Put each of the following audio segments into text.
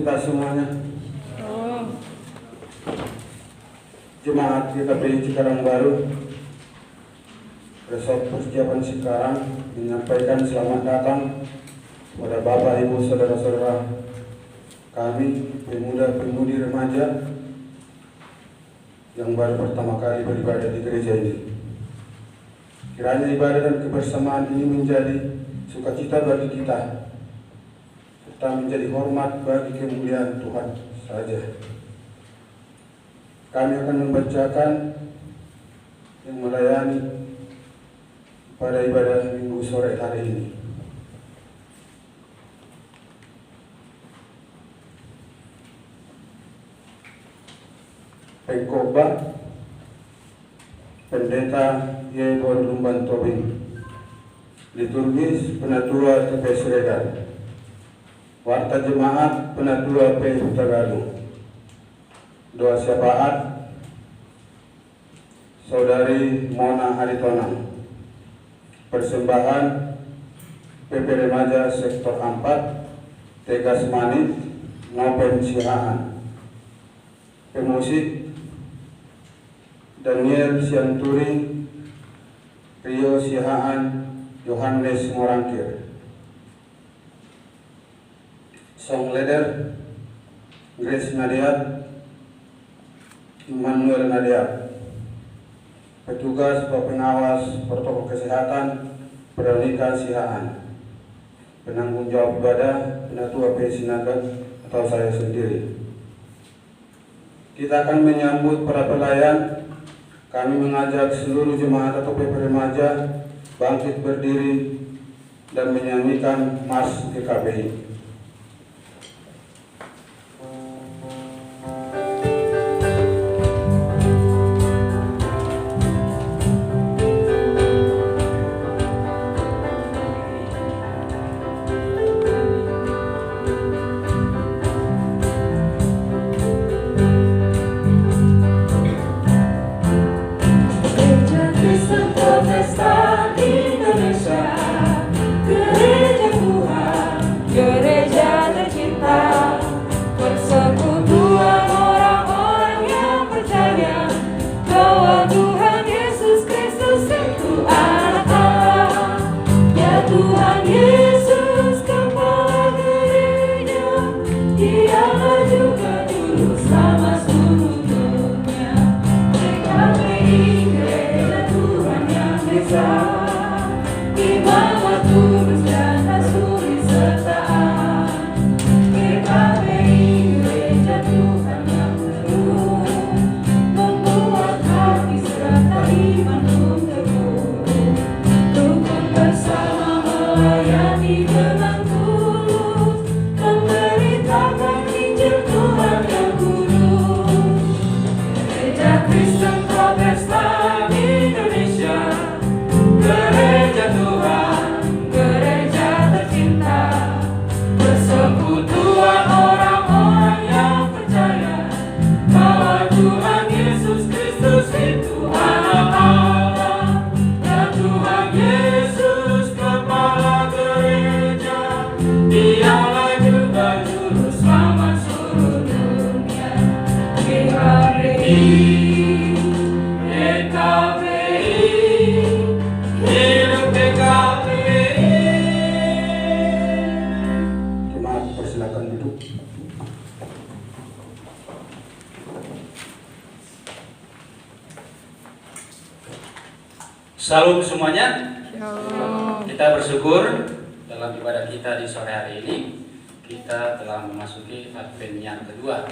kita semuanya. Jemaat GKPI Cikarang Baru, besok persiapan sekarang menyampaikan selamat datang kepada Bapak, Ibu, Saudara-saudara kami, pemuda-pemudi remaja yang baru pertama kali beribadah di gereja ini. Kiranya ibadah dan kebersamaan ini menjadi sukacita bagi kita, serta menjadi hormat bagi kemuliaan Tuhan saja. Kami akan membacakan yang melayani pada ibadah minggu sore hari ini. Pengkhotbah Pendeta Yebor Lumban Tobing, liturgis Penatua TPS Redan, warta jemaat Penatua P. Hutagalung, doa syafaat Saudari Mona Aritonang, persembahan PP Remaja Sektor 4 Tegas Manit Nopen Sihaan, pemusik Daniel Sianturi, Rio Sihaan, Yohanes Morangkir, song leader Grace Nadiat, Immanuel Nadiat, petugas pengawas protokol kesehatan Veronica Sihaan, penanggung jawab ibadah Penatua P. Sinaga atau saya sendiri. Kita akan menyambut para pelayan. Kami mengajak seluruh jemaat atau PP Remaja bangkit berdiri dan menyanyikan Mars GKPI. Salam semuanya. Shalom. Kita bersyukur dalam ibadah kita di sore hari ini kita telah memasuki Advent yang kedua.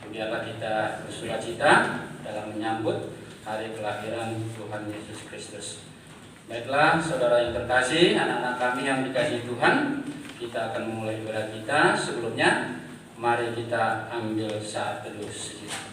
Biarlah kita bersukacita dalam menyambut hari kelahiran Tuhan Yesus Kristus. Baiklah saudara yang terkasih, anak-anak kami yang dikasihi Tuhan, kita akan memulai ibadah kita. Sebelumnya mari kita ambil saat teduh sejenak.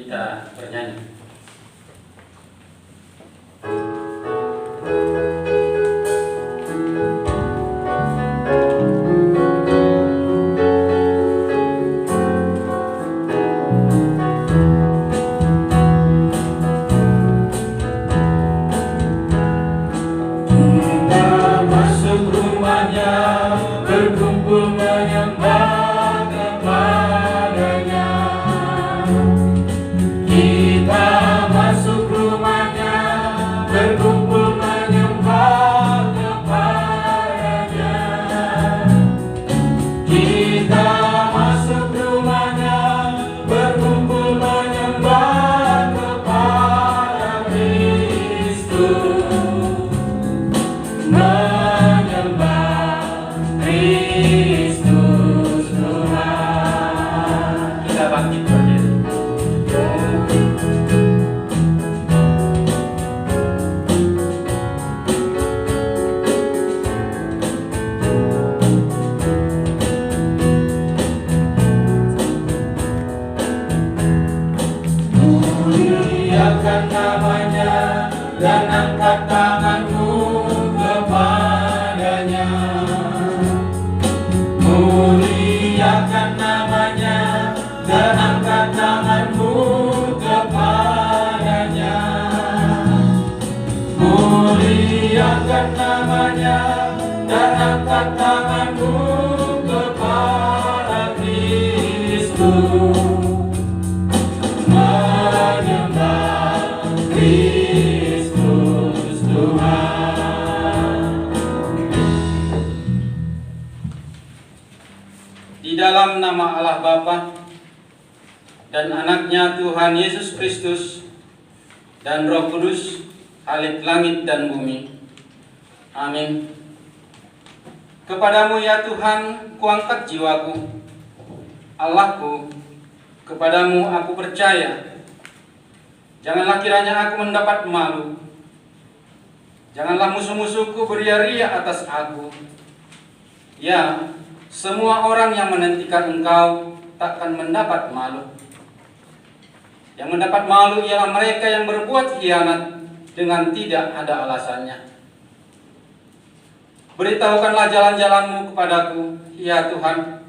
kita bernyanyi. Di dalam nama Allah Bapa dan anaknya Tuhan Yesus Kristus dan Roh Kudus, Halik langit dan bumi. Amin. Kepadamu ya Tuhan, kuangkat jiwaku. Allahku, kepadamu aku percaya. Janganlah kiranya aku mendapat malu. Janganlah musuh-musuhku beria-ria atas aku. Ya, semua orang yang menantikan Engkau takkan mendapat malu. Yang mendapat malu ialah mereka yang berbuat khianat dengan tidak ada alasannya. Beritahukanlah jalan-jalan-Mu kepadaku, ya Tuhan.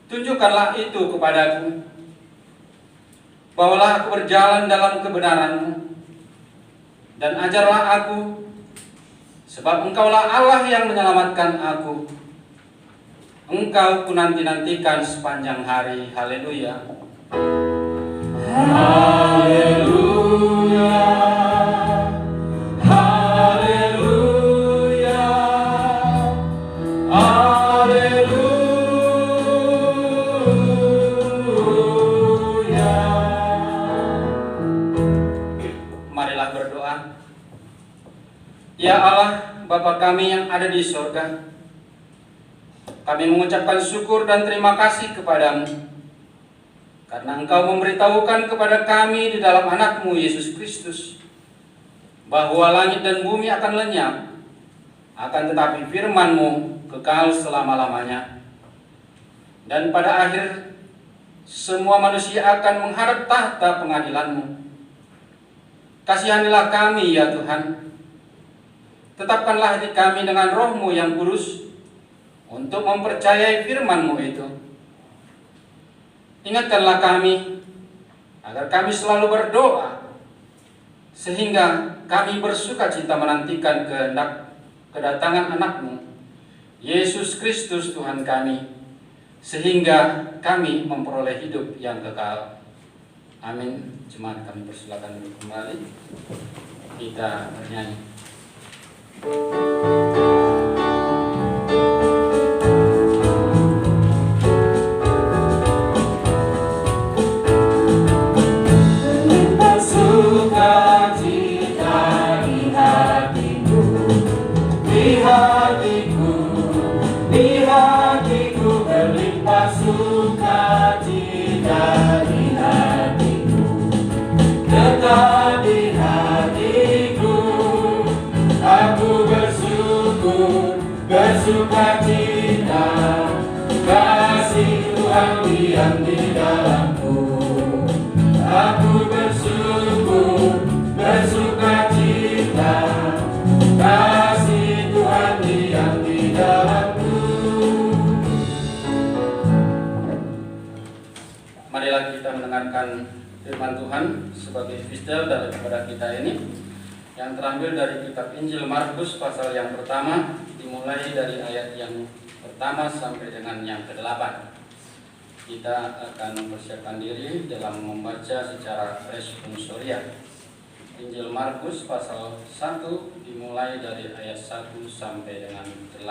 Tunjukkanlah itu kepadaku. Bawalah aku berjalan dalam kebenaran-Mu, dan ajarlah aku, sebab Engkaulah Allah yang menyelamatkan aku. Engkau ku nanti-nantikan sepanjang hari. Haleluya. Haleluya. Haleluya. Haleluya. Marilah berdoa. Ya Allah, Bapa kami yang ada di sorga, kami mengucapkan syukur dan terima kasih kepadamu karena Engkau memberitahukan kepada kami di dalam anak-Mu Yesus Kristus bahwa langit dan bumi akan lenyap, akan tetapi firman-Mu kekal selama-lamanya. Dan pada akhir semua manusia akan menghadap tahta pengadilan-Mu. Kasihanilah kami ya Tuhan. Tetapkanlah hati kami dengan Roh-Mu yang kudus untuk mempercayai firman-Mu itu. Ingatkanlah kami agar kami selalu berdoa, sehingga kami bersuka cita menantikan kedatangan anak-Mu, Yesus Kristus Tuhan kami, sehingga kami memperoleh hidup yang kekal. Amin. Jemaat kami persilakan duduk kembali. Kita bernyanyi. Sukacita, kasih Tuhan diam di dalamku. marilah kita mendengarkan firman Tuhan sebagai epistel daripada kita ini yang terambil dari kitab Injil Markus pasal yang pertama, dimulai dari ayat yang pertama sampai dengan yang ke-8. Kita akan mempersiapkan diri dalam membaca secara responsorial. Injil Markus pasal 1 dimulai dari ayat 1 sampai dengan 8.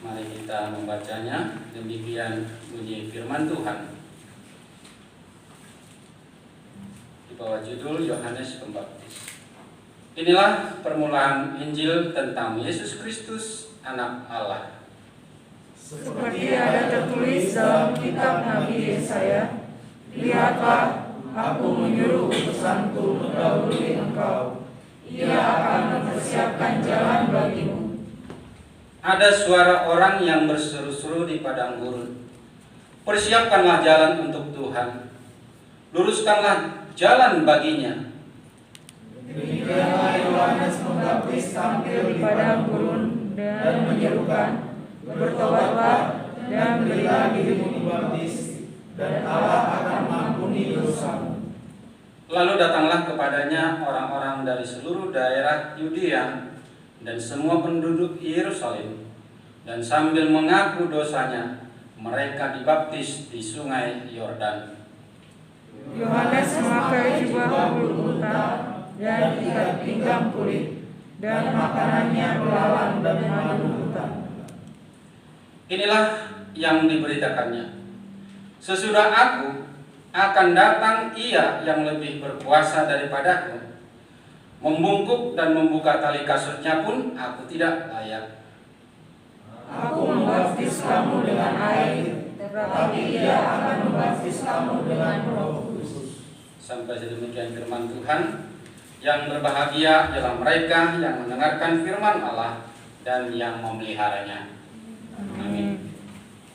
Mari kita membacanya. Demikian bunyi firman Tuhan. Di bawah judul Yohanes Pembaptis. Inilah permulaan Injil tentang Yesus Kristus, Anak Allah. Seperti ada tertulis dalam kitab Nabi Yesaya, lihatlah, aku menyuruh utusanku mendahului engkau. Ia akan mempersiapkan jalan bagimu. Ada suara orang yang berseru-seru di padang gurun. Persiapkanlah jalan untuk Tuhan. Luruskanlah jalan baginya. Demikianlah Yohanes Pembaptis tampil di padang gurun dan menyerukan, bertobatlah dan berilah dirimu dibaptis, dan Allah akan mengampuni dosamu. Lalu datanglah kepadanya orang-orang dari seluruh daerah Yudea dan semua penduduk Yerusalem, dan sambil mengaku dosanya, mereka dibaptis di sungai Yordan. Yohanes memakai jubah bulu unta dan ikat pinggang kulit, dan makanannya belalang dan madu hutan. Inilah yang diberitakannya. Sesudah aku akan datang Ia yang lebih berkuasa daripadaku. Membungkuk dan membuka tali kasurnya pun aku tidak layak. Aku membaptis kamu dengan air, tetapi Ia akan membaptis kamu dengan Roh Kudus. Sampai sedemikian firman Tuhan. Yang berbahagia ialah mereka yang mendengarkan firman Allah dan yang memeliharanya. Amin.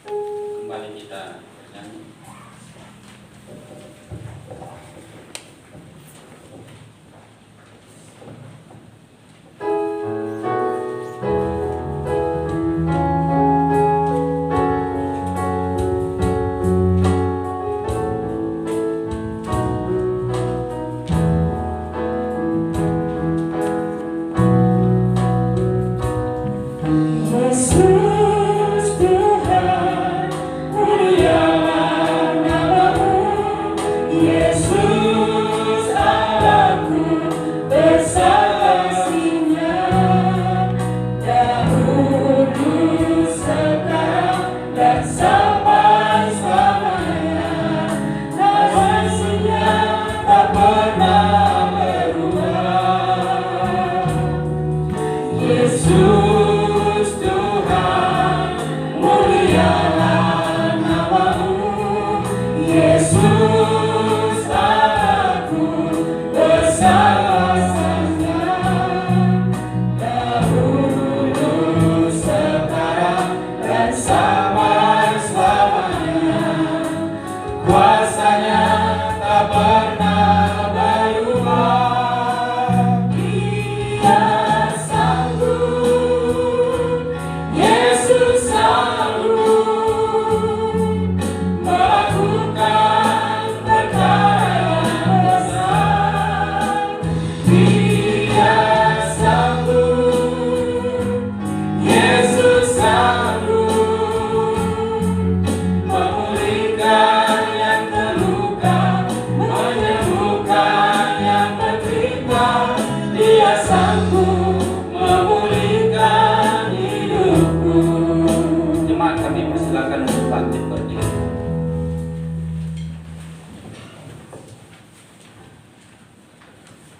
Kembali kita bernyanyi.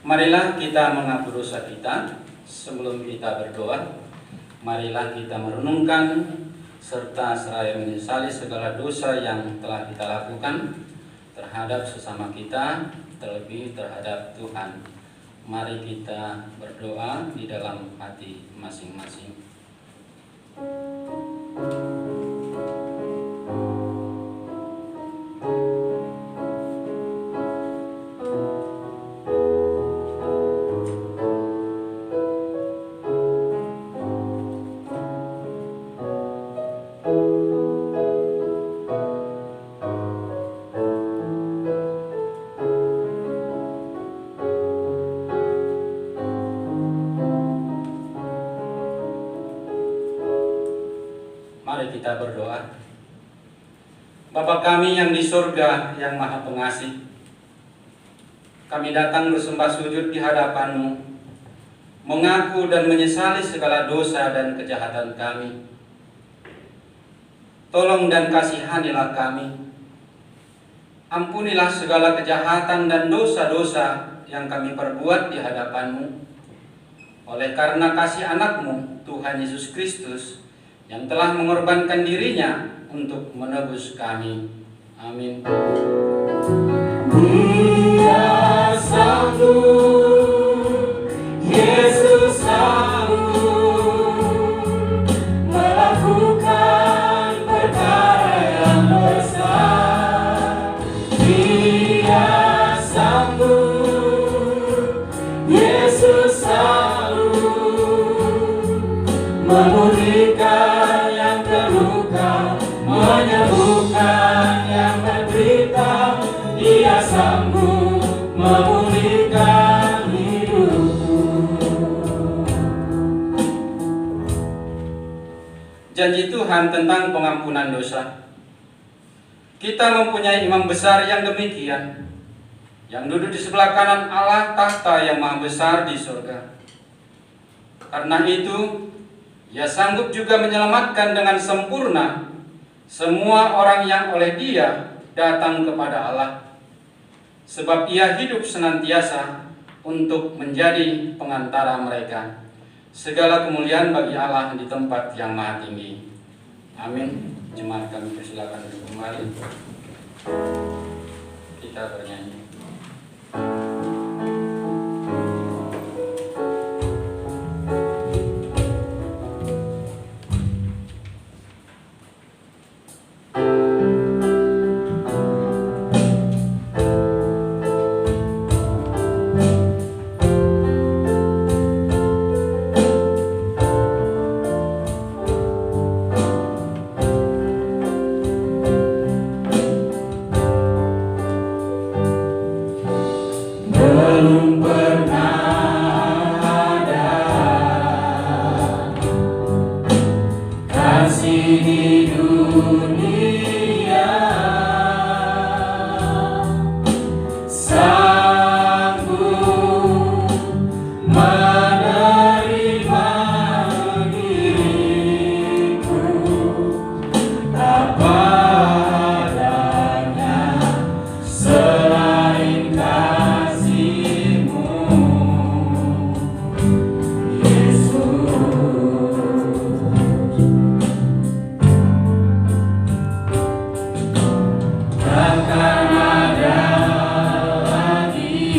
Marilah kita mengaku dosa kita sebelum kita berdoa. Marilah kita merenungkan serta seraya menyesali segala dosa yang telah kita lakukan terhadap sesama kita, terlebih terhadap Tuhan. Mari kita berdoa di dalam hati masing-masing. kita berdoa. Bapa kami yang di surga yang maha pengasih, kami datang bersembah sujud di hadapan-Mu, mengaku dan menyesali segala dosa dan kejahatan kami. Tolong dan kasihanilah kami. Ampunilah segala kejahatan dan dosa-dosa yang kami perbuat di hadapan-Mu. Oleh karena kasih anak-Mu, Tuhan Yesus Kristus, yang telah mengorbankan dirinya untuk menebus kami. Amin. Dia sanggup, Yesus sanggup melakukan perkara yang besar. Dia sanggup, Yesus sanggup memulihkan yang terluka, menyembuhkan yang menderita. Dia sanggup memulihkan hidupku. Janji Tuhan tentang pengampunan dosa. Kita mempunyai imam besar yang demikian, yang duduk di sebelah kanan Allah tahta yang maha besar di surga. Karena itu, Ia sanggup juga menyelamatkan dengan sempurna semua orang yang oleh Dia datang kepada Allah. Sebab Ia hidup senantiasa untuk menjadi pengantara mereka. Segala kemuliaan bagi Allah di tempat yang maha tinggi. Amin. Jemaat kami persilakan untuk kembali. Kita bernyanyi. Belum pernah ada kasih di dunia sanggup menerima diriku apa adanya selain kasih-Mu, Yesus. Takkan ada lagi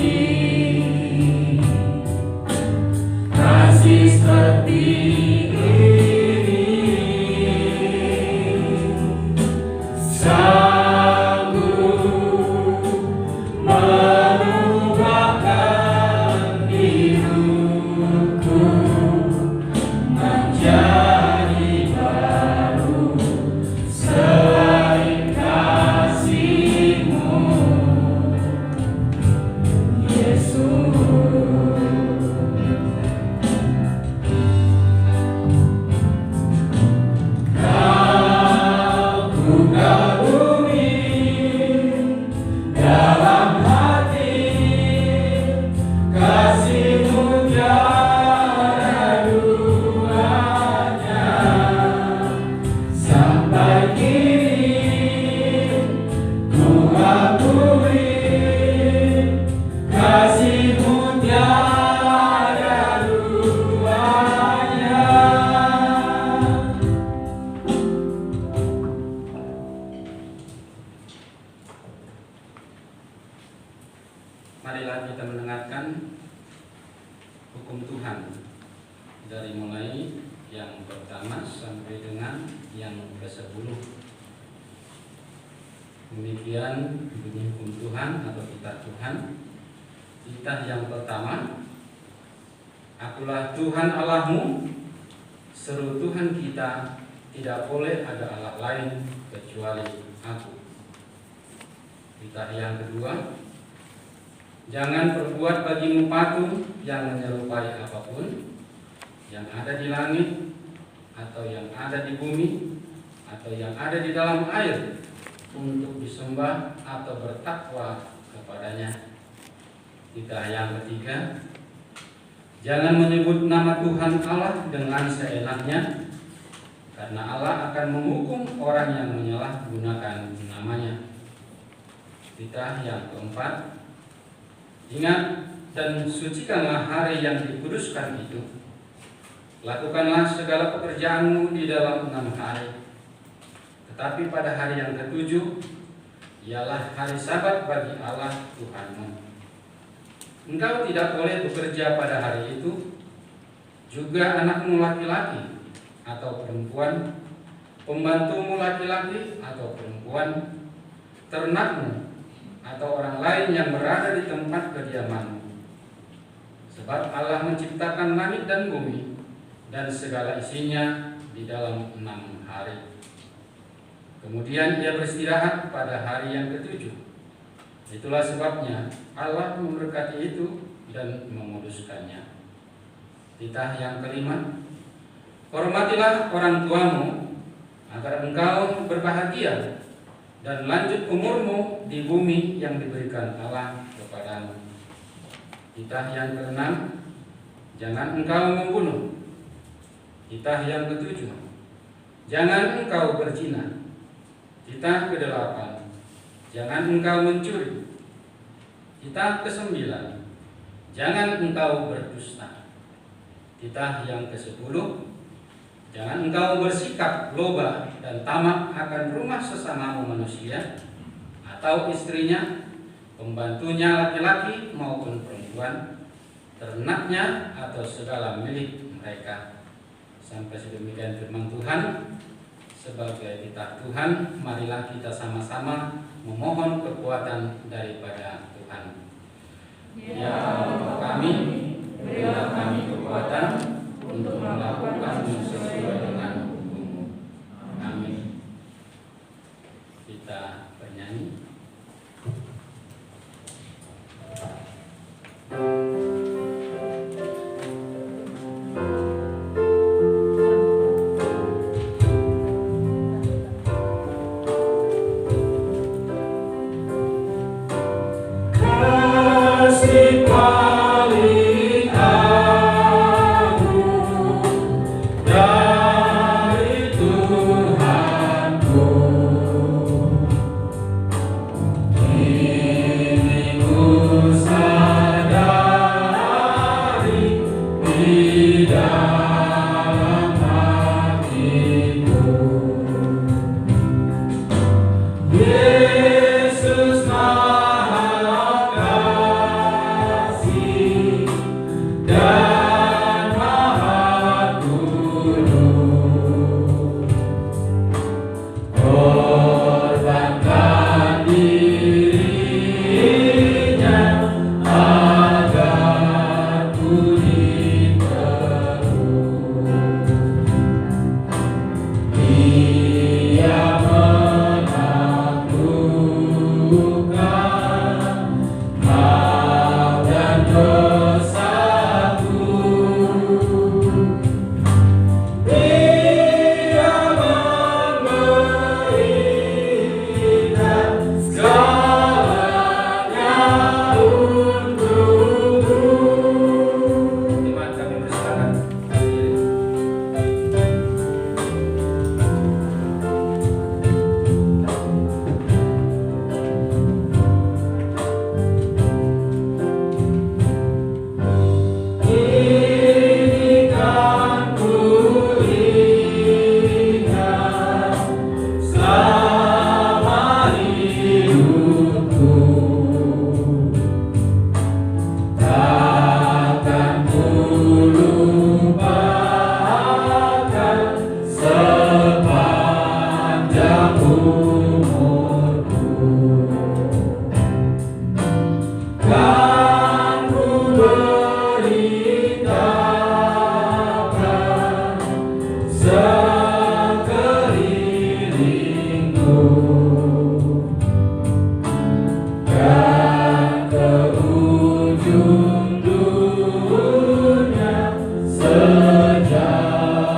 kasih seperti ini, sanggup mengubahkan hidupku menjadi baru selain kasih-Mu, Yesus. Kau ku kagumi dalam hati, kasih-Mu tiada duanya. Sampai kini ku akui kasih-Mu tiada duanya. Marilah kita mendengarkan hukum Tuhan dari mulai yang pertama sampai dengan yang ke-10. Demikian bunyi hukum Tuhan atau kitab Tuhan. Kitab yang pertama, Akulah Tuhan Allahmu, seru Tuhan kita, tidak boleh ada Allah lain kecuali Aku. Kitab yang kedua, jangan perbuat bagimu patung yang menyerupai apapun yang ada di langit atau yang ada di bumi atau yang ada di dalam air untuk disembah atau bertakwa kepadanya. Titah yang ketiga, jangan menyebut nama Tuhan Allah dengan seenaknya, karena Allah akan menghukum orang yang menyalahgunakan namanya. Titah yang keempat, ingat dan sucikanlah hari yang dikuduskan itu. Lakukanlah segala pekerjaanmu di dalam 6 hari. Tetapi pada hari yang ke-7 ialah hari Sabat bagi Allah Tuhanmu. Engkau tidak boleh bekerja pada hari itu, juga anakmu laki-laki atau perempuan, pembantumu laki-laki atau perempuan, ternakmu atau orang lain yang berada di tempat kediamanmu. Sebab Allah menciptakan langit dan bumi dan segala isinya di dalam 6 hari. Kemudian Ia beristirahat pada hari yang ke-7. Itulah sebabnya Allah memberkati itu dan menguduskannya. Titah yang kelima, hormatilah orang tuamu agar engkau berbahagia dan lanjut umurmu di bumi yang diberikan Allah kepadamu. Titah yang keenam, jangan engkau membunuh. Titah yang ke-7, jangan engkau berzina. Titah ke-8, jangan engkau mencuri. Titah ke-9, jangan engkau berdusta. Titah yang ke-10, jangan engkau bersikap loba dan tamak akan rumah sesamamu manusia atau istrinya, pembantunya laki-laki maupun perempuan, ternaknya atau segala milik mereka. Sampai sedemikian firman Tuhan. Sebagai titah Tuhan, marilah kita sama-sama memohon kekuatan daripada Tuhan. Ya Allah kami, berilah kami kekuatan untuk melakukan sesuai dengan hukum-Mu. Amin. Kita bernyanyi.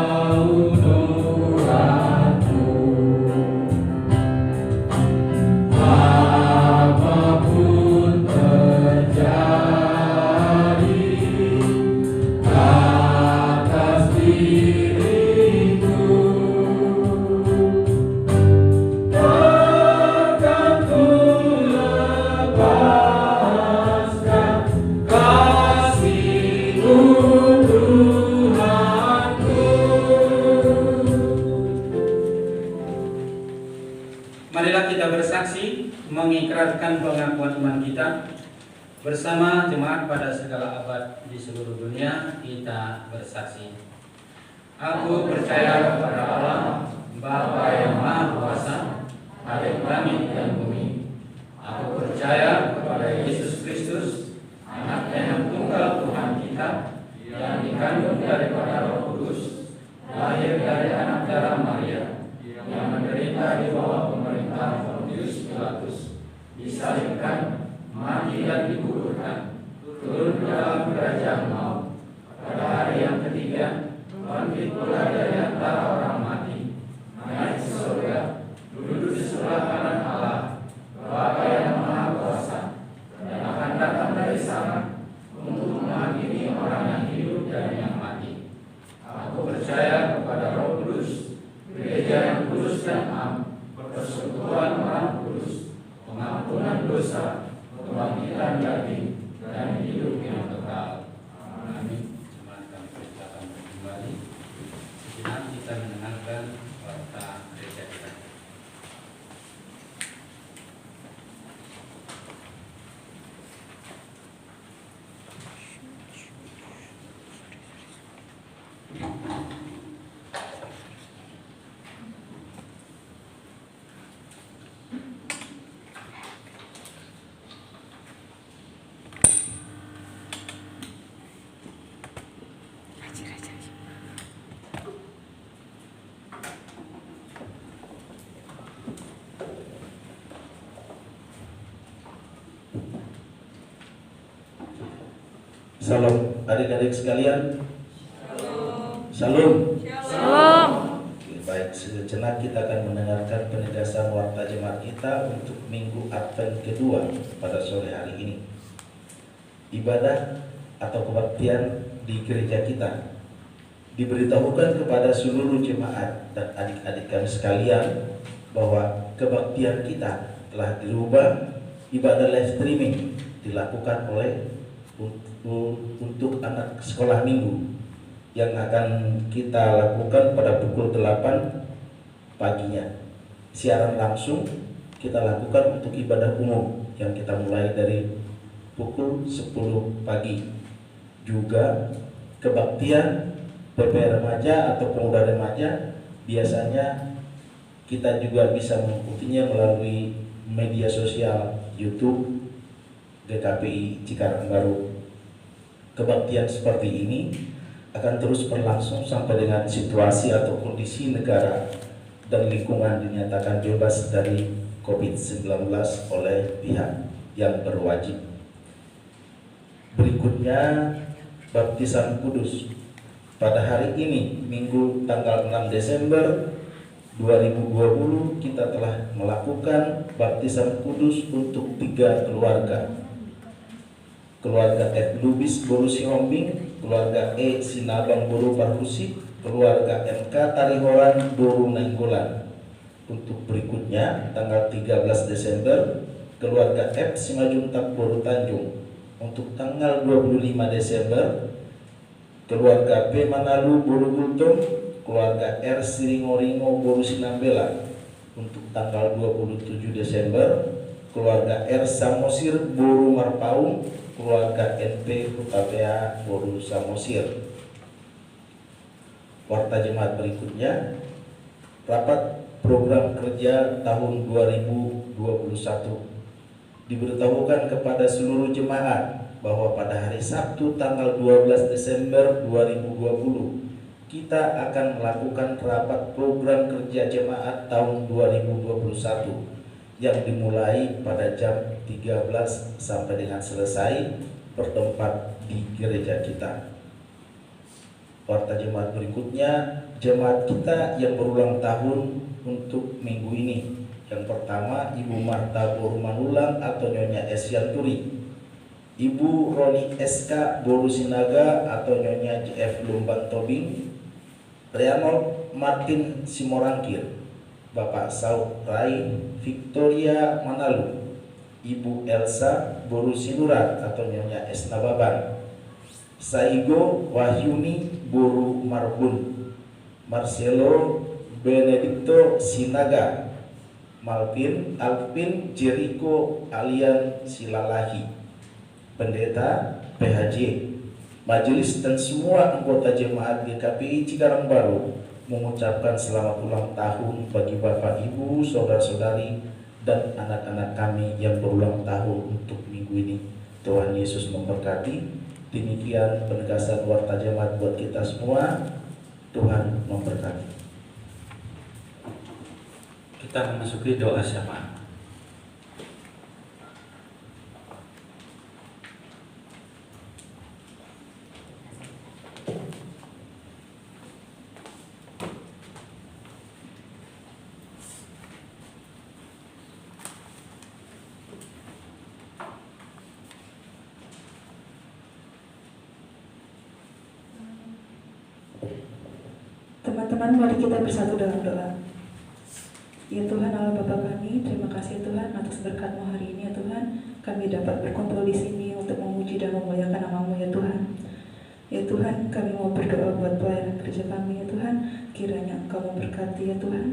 Sejauh nurani Marilah kita bersaksi mengikrarkan pengakuan iman kita bersama jemaat pada segala abad di seluruh dunia. Kita bersaksi. Aku percaya kepada Allah, Bapa yang Maha Kuasa, Hakim langit dan bumi. Aku percaya kepada Yesus Kristus, Anaknya yang tunggal Tuhan kita, yang dikandung daripada Roh Kudus, lahir dari anak darah Maria, yang menderita di bawah pemerintahan Pontius Pilatus, disalibkan, mati dan dikuburkan, turun ke dalam kerajaan maut. Pada hari yang ketiga, bangkit pula dari antara orang mati, naik ke surga, duduk di sebelah kanan Allah, Bapa yang Maha Kuasa, dan akan datang dari sana untuk menghakimi orang yang hidup dan yang mati. Aku percaya kepada Roh Kudus, Gereja yang kudus dan am, persekutuan orang kudus, pengampunan dosa, kebangkitan daging, dan hidup yang kekal. Amin. Jemaat kami persilakan kembali. Sejenak kita mendengarkan warta gereja kita. Salam adik-adik sekalian. Salam. Salam. Oke, baik, sejenak kita akan mendengarkan penegasan warta jemaat kita untuk Minggu Advent kedua pada sore hari ini. Ibadah atau kebaktian di gereja kita diberitahukan kepada seluruh jemaat dan adik-adik kami sekalian bahwa kebaktian kita telah dirubah. Ibadah live streaming dilakukan oleh untuk anak sekolah minggu yang akan kita lakukan pada pukul 8 paginya. Siaran langsung kita lakukan untuk ibadah umum yang kita mulai dari pukul 10 pagi. Juga kebaktian PP remaja atau pemuda remaja biasanya kita juga bisa mengikutinya melalui media sosial YouTube GKPI Cikarang Baru. Kebaktian seperti ini akan terus berlangsung sampai dengan situasi atau kondisi negara dan lingkungan dinyatakan bebas dari COVID-19 oleh pihak yang berwajib. Berikutnya, baptisan kudus. Pada hari ini, Minggu tanggal 6 Desember 2020, kita telah melakukan baptisan kudus untuk 3 keluarga. Keluarga F. Lubis Boru Sihombing, keluarga E. Sinabang Boru Parhusi, keluarga MK Tarihoran Boru Nainggolan. Untuk berikutnya, tanggal 13 Desember, keluarga F. Simajuntak Boru Tanjung. Untuk tanggal 25 Desember, keluarga P. Manalu Boru Gultom, keluarga R. Siringoringo Boru Sinambela. Untuk tanggal 27 Desember, keluarga R. Samosir Boru Marpaung, keluarga NP Hutapea Boru Samosir. Warta jemaat berikutnya, rapat program kerja tahun 2021. Diberitahukan kepada seluruh jemaat bahwa pada hari Sabtu tanggal 12 Desember 2020 kita akan melakukan rapat program kerja jemaat tahun 2021 yang dimulai pada jam 13 sampai dengan selesai bertempat di gereja kita. Warta jemaat berikutnya, jemaat kita yang berulang tahun untuk minggu ini. Yang pertama, Ibu Marta Boru Manulang atau Nyonya Esyanturi, Ibu Roni SK Boru Sinaga atau Nyonya JF Lumbang Tobing, Reynold Martin Simorangkir, Bapak Saud Rai Victoria Manalu, Ibu Elsa Boru Sinurat atau Nyonya Esnababan, Saigo Wahyuni Boru Marbun, Marcelo Benedicto Sinaga, Alvin Jericho Alian Silalahi, Pendeta PHJ, Majelis dan semua anggota jemaat GKPI Cikarang Baru mengucapkan selamat ulang tahun bagi Bapak Ibu, saudara-saudari dan anak-anak kami yang berulang tahun untuk minggu ini. Tuhan Yesus memberkati. Demikian penegasan warta jemaat buat kita semua. Tuhan memberkati. Kita memasuki doa syafaat. Teman-teman, mari kita bersatu dalam doa. Ya Tuhan Allah Bapa kami, terima kasih Tuhan atas berkat-Mu hari ini ya Tuhan. Kami dapat berkumpul di sini untuk memuji dan memuliakan nama-Mu ya Tuhan. Ya Tuhan, kami mau berdoa buat pelayanan kerja kami ya Tuhan. Kiranya Engkau memberkati ya Tuhan.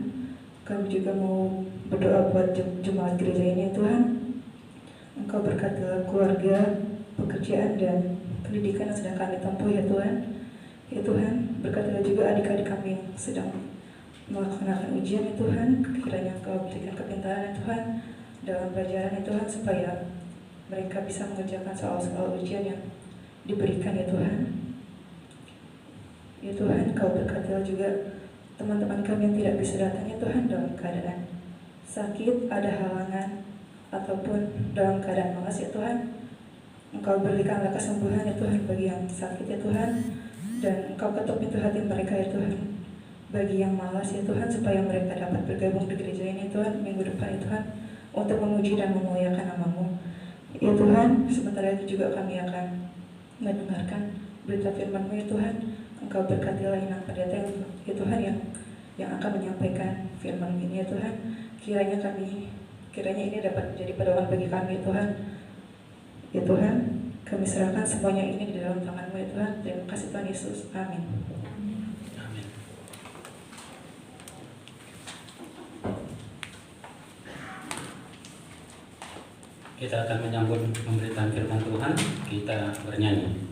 Kami juga mau berdoa buat jemaat gereja ini ya Tuhan. Engkau berkatilah keluarga, pekerjaan dan pendidikan yang sedang kami tempuh ya Tuhan. Ya Tuhan, berkatilah juga adik-adik kami yang sedang melaksanakan ujian ya Tuhan. Kiranya Engkau berikan kepintaran ya Tuhan dalam pelajaran ya Tuhan, supaya mereka bisa mengerjakan soal-soal ujian yang diberikan ya Tuhan. Ya Tuhan, Engkau berkatilah juga teman-teman kami yang tidak bisa datang ya Tuhan dalam keadaan sakit, ada halangan, ataupun dalam keadaan malas ya Tuhan. Engkau berikanlah kesembuhan ya Tuhan bagi yang sakit ya Tuhan, dan Engkau ketuk pintu hati mereka ya Tuhan bagi yang malas ya Tuhan, supaya mereka dapat bergabung di gereja ini Tuhan minggu depan ya Tuhan, untuk memuji dan memuliakan nama-Mu ya Tuhan. Sebentar lagi juga kami akan mendengarkan berita firman-Mu ya Tuhan. Engkau berkatilah Inang Pendeta ya Tuhan yang akan menyampaikan firman ini ya Tuhan. Kiranya ini dapat menjadi pedoman bagi kami ya Tuhan. Ya Tuhan, kami serahkan semuanya ini di dalam tangan-Mu ya Tuhan. Terima kasih Tuhan Yesus. Amin. Amin. Kita akan menyambut pemberitaan firman Tuhan. Kita bernyanyi.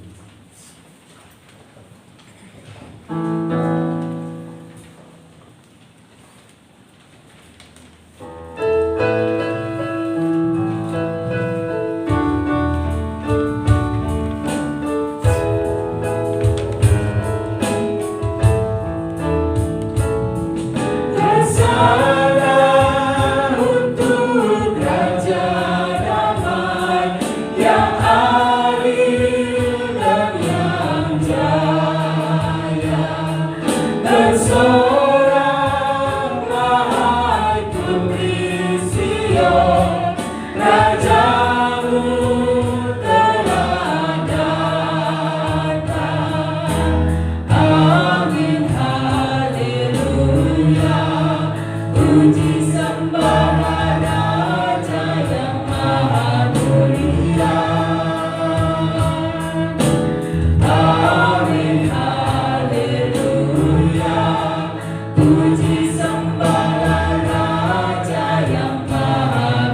Puji sembah Raja yang Maha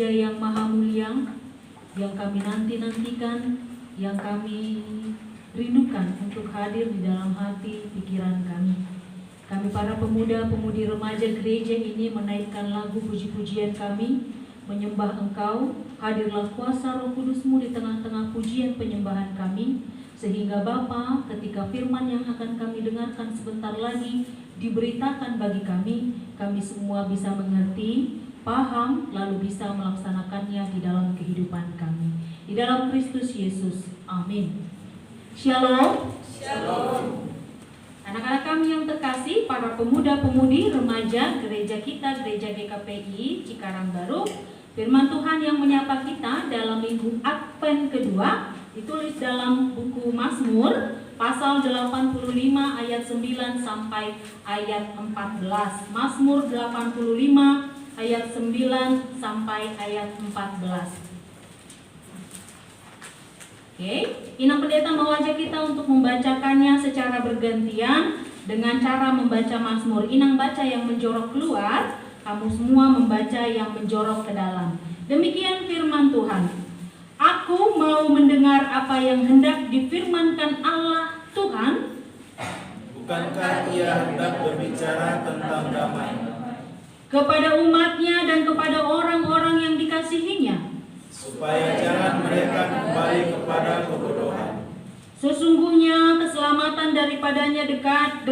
gereja yang maha mulia, yang kami nanti-nantikan, yang kami rindukan untuk hadir di dalam hati pikiran kami. Kami para pemuda-pemudi remaja gereja ini menaikkan lagu puji-pujian kami, menyembah Engkau. Hadirlah kuasa Roh Kudus-Mu di tengah-tengah pujian penyembahan kami, sehingga Bapa, ketika firman yang akan kami dengarkan sebentar lagi diberitakan bagi kami semua bisa mengerti, paham, lalu bisa melaksanakannya di dalam kehidupan kami. Di dalam Kristus Yesus. Amin. Shalom. Shalom. Anak-anak kami yang terkasih, para pemuda-pemudi remaja gereja kita, Gereja GKPI Cikarang Baru, firman Tuhan yang menyapa kita dalam minggu Advent kedua ditulis dalam buku Mazmur pasal 85 ayat 9 sampai ayat 14. Mazmur 85 ayat 9 sampai ayat 14. Oke, Inang Pendeta mengajak kita untuk membacakannya secara bergantian dengan cara membaca Mazmur. Inang baca yang menjorok keluar, kamu semua membaca yang menjorok ke dalam. Demikian firman Tuhan. Aku mau mendengar apa yang hendak difirmankan Allah Tuhan. Bukankah Ia hendak berbicara tentang damai Kepada umatnya dan kepada orang-orang yang dikasihinya, supaya jangan mereka kembali kepada kebodohan. Sesungguhnya keselamatan daripadanya dekat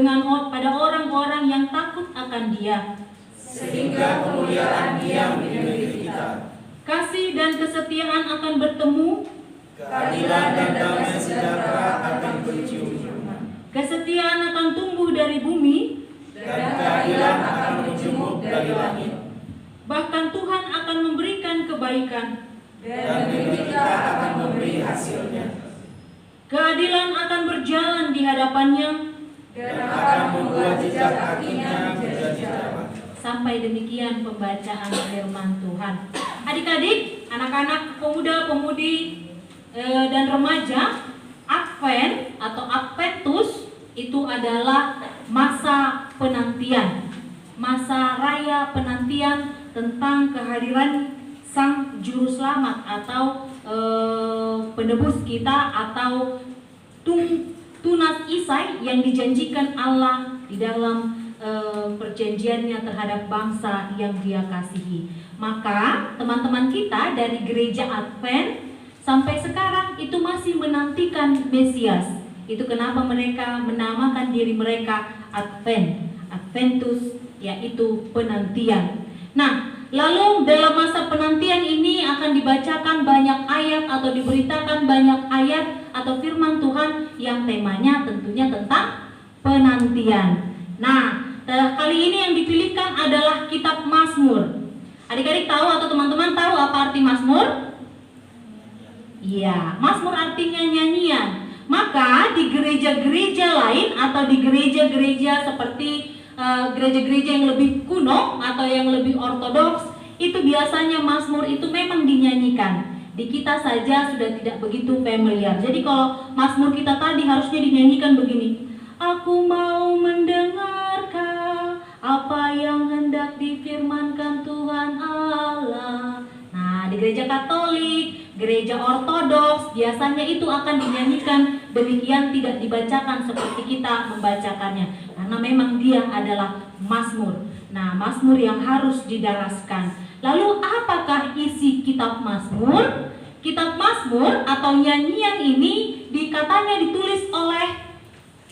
pada orang-orang yang takut akan Dia, sehingga kemuliaan Dia meliputi kita. Kasih dan kesetiaan akan bertemu, Keadilan dan damai sejahtera akan bercium. kesetiaan akan tumbuh dari bumi, Dan keadilan akan menjemuk dari langit. bahkan Tuhan akan memberikan kebaikan. Dan negeri kita akan memberi hasilnya. Keadilan akan berjalan di hadapannya, Dan akan membuat jejak kakinya menjadi terang. Sampai demikian pembacaan firman Tuhan. Adik-adik, anak-anak, pemuda-pemudi dan remaja, Advent atau Adventus itu adalah masa penantian, masa raya penantian tentang kehadiran Sang Juru Selamat atau penebus kita atau tunas Isai yang dijanjikan Allah di dalam perjanjiannya terhadap bangsa yang Dia kasihi. Maka teman-teman kita dari gereja Advent sampai sekarang itu masih menantikan Mesias. Itu kenapa mereka menamakan diri mereka Advent, Adventus, yaitu penantian. Nah, lalu dalam masa penantian ini akan dibacakan banyak ayat atau diberitakan banyak ayat atau firman Tuhan yang temanya tentunya tentang penantian. Nah, kali ini yang dipilihkan adalah kitab Mazmur. Adik-adik tahu atau teman-teman tahu apa arti Mazmur? Iya, Mazmur artinya nyanyian. Maka di gereja-gereja lain atau di gereja-gereja seperti gereja-gereja yang lebih kuno atau yang lebih ortodoks, itu biasanya Mazmur itu memang dinyanyikan. Di kita saja sudah tidak begitu familiar. Jadi kalau Mazmur kita tadi harusnya dinyanyikan begini. Aku mau mendengarkan apa yang hendak difirmankan Tuhan Allah. Nah, di gereja Katolik, gereja Ortodoks biasanya itu akan dinyanyikan, demikian tidak dibacakan seperti kita membacakannya. Karena memang dia adalah Mazmur. Nah, Mazmur yang harus didaraskan. Lalu apakah isi kitab Mazmur? Kitab Mazmur atau nyanyian ini katanya ditulis oleh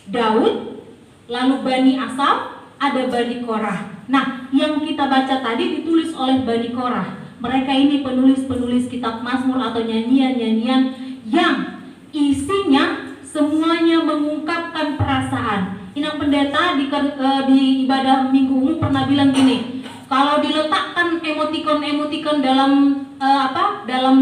Daud, lalu Bani Asaf, ada Bani Korah. Nah, yang kita baca tadi ditulis oleh Bani Korah. Mereka ini penulis-penulis kitab Mazmur atau nyanyian-nyanyian yang isinya semuanya mengungkapkan perasaan. Inang Pendeta di ibadah Minggu Umum pernah bilang gini, kalau diletakkan emotikon-emotikon dalam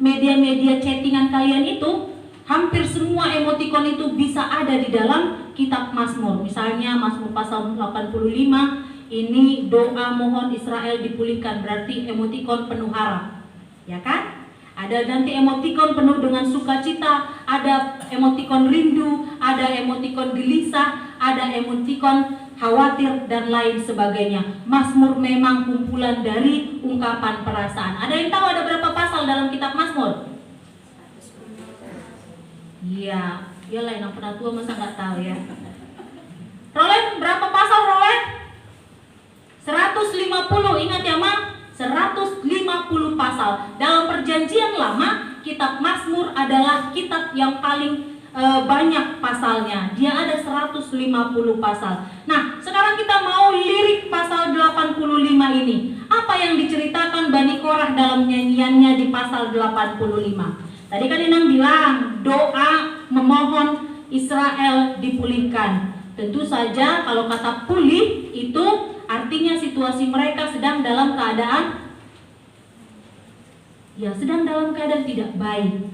media-media chattingan kalian itu, hampir semua emotikon itu bisa ada di dalam kitab Mazmur. Misalnya Mazmur pasal 85, ini doa mohon Israel dipulihkan, berarti emotikon penuh harap. Ya kan? Ada nanti emotikon penuh dengan sukacita, ada emotikon rindu, ada emotikon gelisah, ada emotikon khawatir, dan lain sebagainya. Mazmur memang kumpulan dari ungkapan perasaan. Ada yang tahu ada berapa pasal dalam kitab Mazmur? Iya, iyalah yang pernah tua masa nggak tahu ya. Roland, berapa pasal Roland? 150, ingat ya Ma? 150 pasal. Dalam perjanjian lama, kitab Mazmur adalah kitab yang paling banyak pasalnya. Dia ada 150 pasal. Nah, sekarang kita mau lirik pasal 85 ini. Apa yang diceritakan Bani Korah dalam nyanyiannya di pasal 85? Tadi kan Inang bilang doa memohon Israel dipulihkan. Tentu saja kalau kata pulih itu artinya situasi mereka sedang dalam keadaan tidak baik.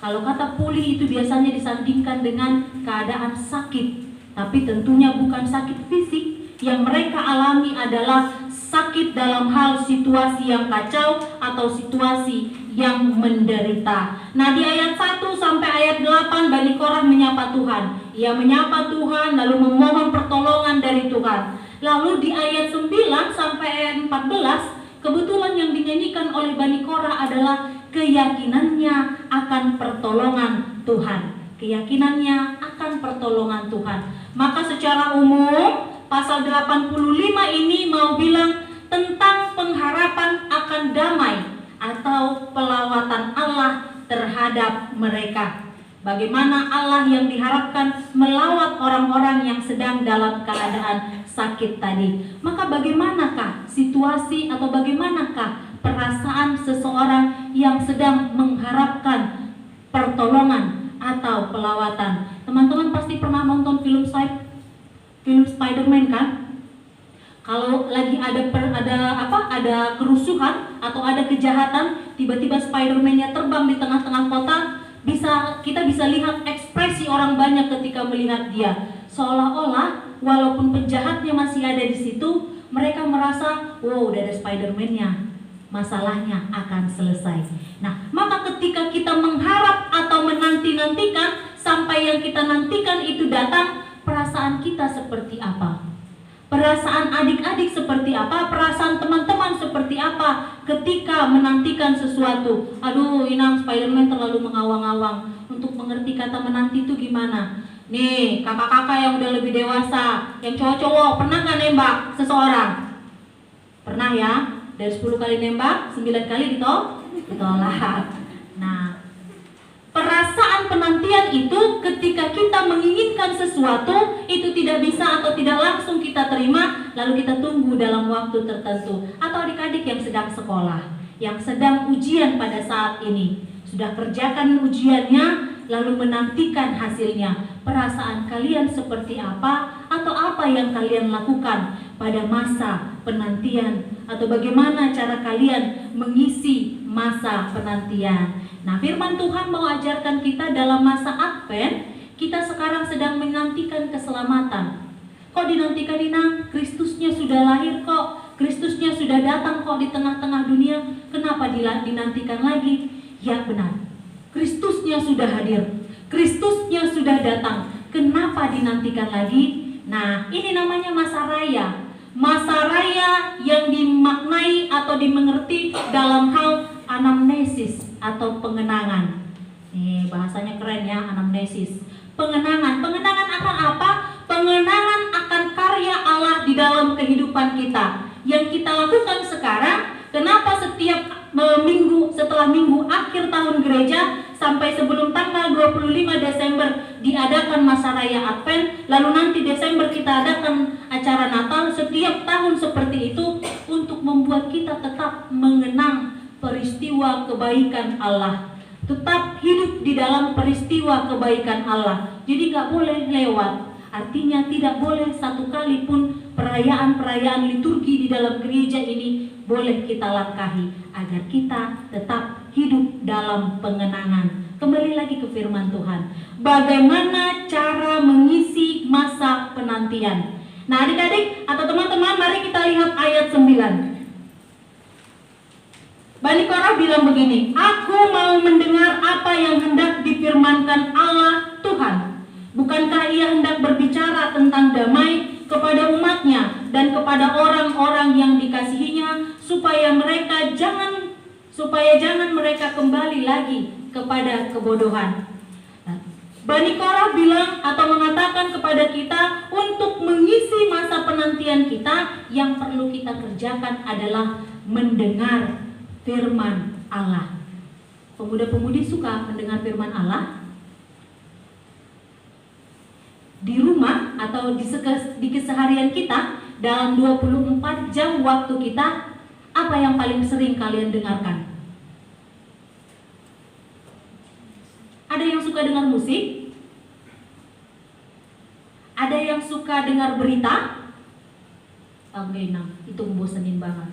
Kalau kata pulih itu biasanya disandingkan dengan keadaan sakit, tapi tentunya bukan sakit fisik. Yang mereka alami adalah sakit dalam hal situasi yang kacau atau situasi yang menderita. Nah, di ayat 1 sampai ayat 8 Bani Korah menyapa Tuhan. Ia menyapa Tuhan lalu memohon pertolongan dari Tuhan. Lalu di ayat 9 sampai ayat 14 kebetulan yang dinyanyikan oleh Bani Korah adalah keyakinannya akan pertolongan Tuhan. Keyakinannya akan pertolongan Tuhan. Maka secara umum pasal 85 ini mau bilang tentang pengharapan akan damai atau pelawatan Allah terhadap mereka. Bagaimana Allah yang diharapkan melawat orang-orang yang sedang dalam keadaan sakit tadi. Maka bagaimanakah situasi atau bagaimanakah perasaan seseorang yang sedang mengharapkan pertolongan atau pelawatan? Teman-teman pasti pernah nonton film Spider-Man kan? Kalau lagi ada kerusuhan atau ada kejahatan, tiba-tiba Spider-Man-nya terbang di tengah-tengah kota, kita bisa lihat ekspresi orang banyak ketika melihat dia. Seolah-olah walaupun penjahatnya masih ada di situ, mereka merasa, wow, udah ada Spider-Man-nya, masalahnya akan selesai. Nah, maka ketika kita mengharap atau menanti-nantikan sampai yang kita nantikan itu datang, perasaan kita seperti apa? Perasaan adik-adik seperti apa? Perasaan teman-teman seperti apa ketika menantikan sesuatu? Aduh, Inang, Spider-Man terlalu mengawang-awang. Untuk mengerti kata menanti itu gimana? Nih, kakak-kakak yang udah lebih dewasa, yang cowok-cowok, pernah gak nembak seseorang? Pernah ya? Dari 10 kali nembak, 9 kali ditolak. Nah, perasaan penantian itu ketika kita menginginkan sesuatu, itu tidak bisa atau tidak langsung kita terima, lalu kita tunggu dalam waktu tertentu. Atau adik-adik yang sedang sekolah, yang sedang ujian pada saat ini, sudah kerjakan ujiannya, lalu menantikan hasilnya. Perasaan kalian seperti apa? Atau apa yang kalian lakukan pada masa penantian? Atau bagaimana cara kalian mengisi masa penantian? Nah, firman Tuhan mau ajarkan kita dalam masa Advent, kita sekarang sedang menantikan keselamatan. Kok dinantikan, Inang? Kristusnya sudah lahir kok, Kristusnya sudah datang kok di tengah-tengah dunia. Kenapa dinantikan lagi? Ya benar, Kristusnya sudah hadir, Kristusnya sudah datang. Kenapa dinantikan lagi? Nah, ini namanya masa raya. Masa raya yang dimaknai atau dimengerti dalam hal anamnesis atau pengenangan. Bahasanya keren ya, anamnesis. Pengenangan. Pengenangan akan apa? Pengenangan akan karya Allah di dalam kehidupan kita. Yang kita lakukan sekarang, kenapa setiap minggu setelah minggu akhir tahun gereja sampai sebelum tanggal 25 Desember diadakan masa raya Advent, lalu nanti Desember kita adakan acara Natal. Setiap tahun seperti itu untuk membuat kita tetap mengenang peristiwa kebaikan Allah, tetap hidup di dalam peristiwa kebaikan Allah. Jadi gak boleh lewat. Artinya tidak boleh satu kali pun perayaan-perayaan liturgi di dalam gereja ini boleh kita langkahi, agar kita tetap hidup dalam pengenangan. Kembali lagi ke firman Tuhan, bagaimana cara mengisi masa penantian. Nah, adik-adik atau teman-teman, mari kita lihat ayat 9. Bani Korah bilang begini, aku mau mendengar apa yang hendak difirmankan Allah Tuhan. Bukankah ia hendak berbicara tentang damai kepada umat kepada orang-orang yang dikasihinya supaya jangan mereka kembali lagi kepada kebodohan. Bani Korah bilang atau mengatakan kepada kita untuk mengisi masa penantian kita, yang perlu kita kerjakan adalah mendengar firman Allah. Pemuda-pemudi suka mendengar firman Allah? Di rumah atau di keseharian kita, dalam 24 jam waktu kita, apa yang paling sering kalian dengarkan? Ada yang suka dengar musik? Ada yang suka dengar berita? Oke, nah, itu membosenin banget.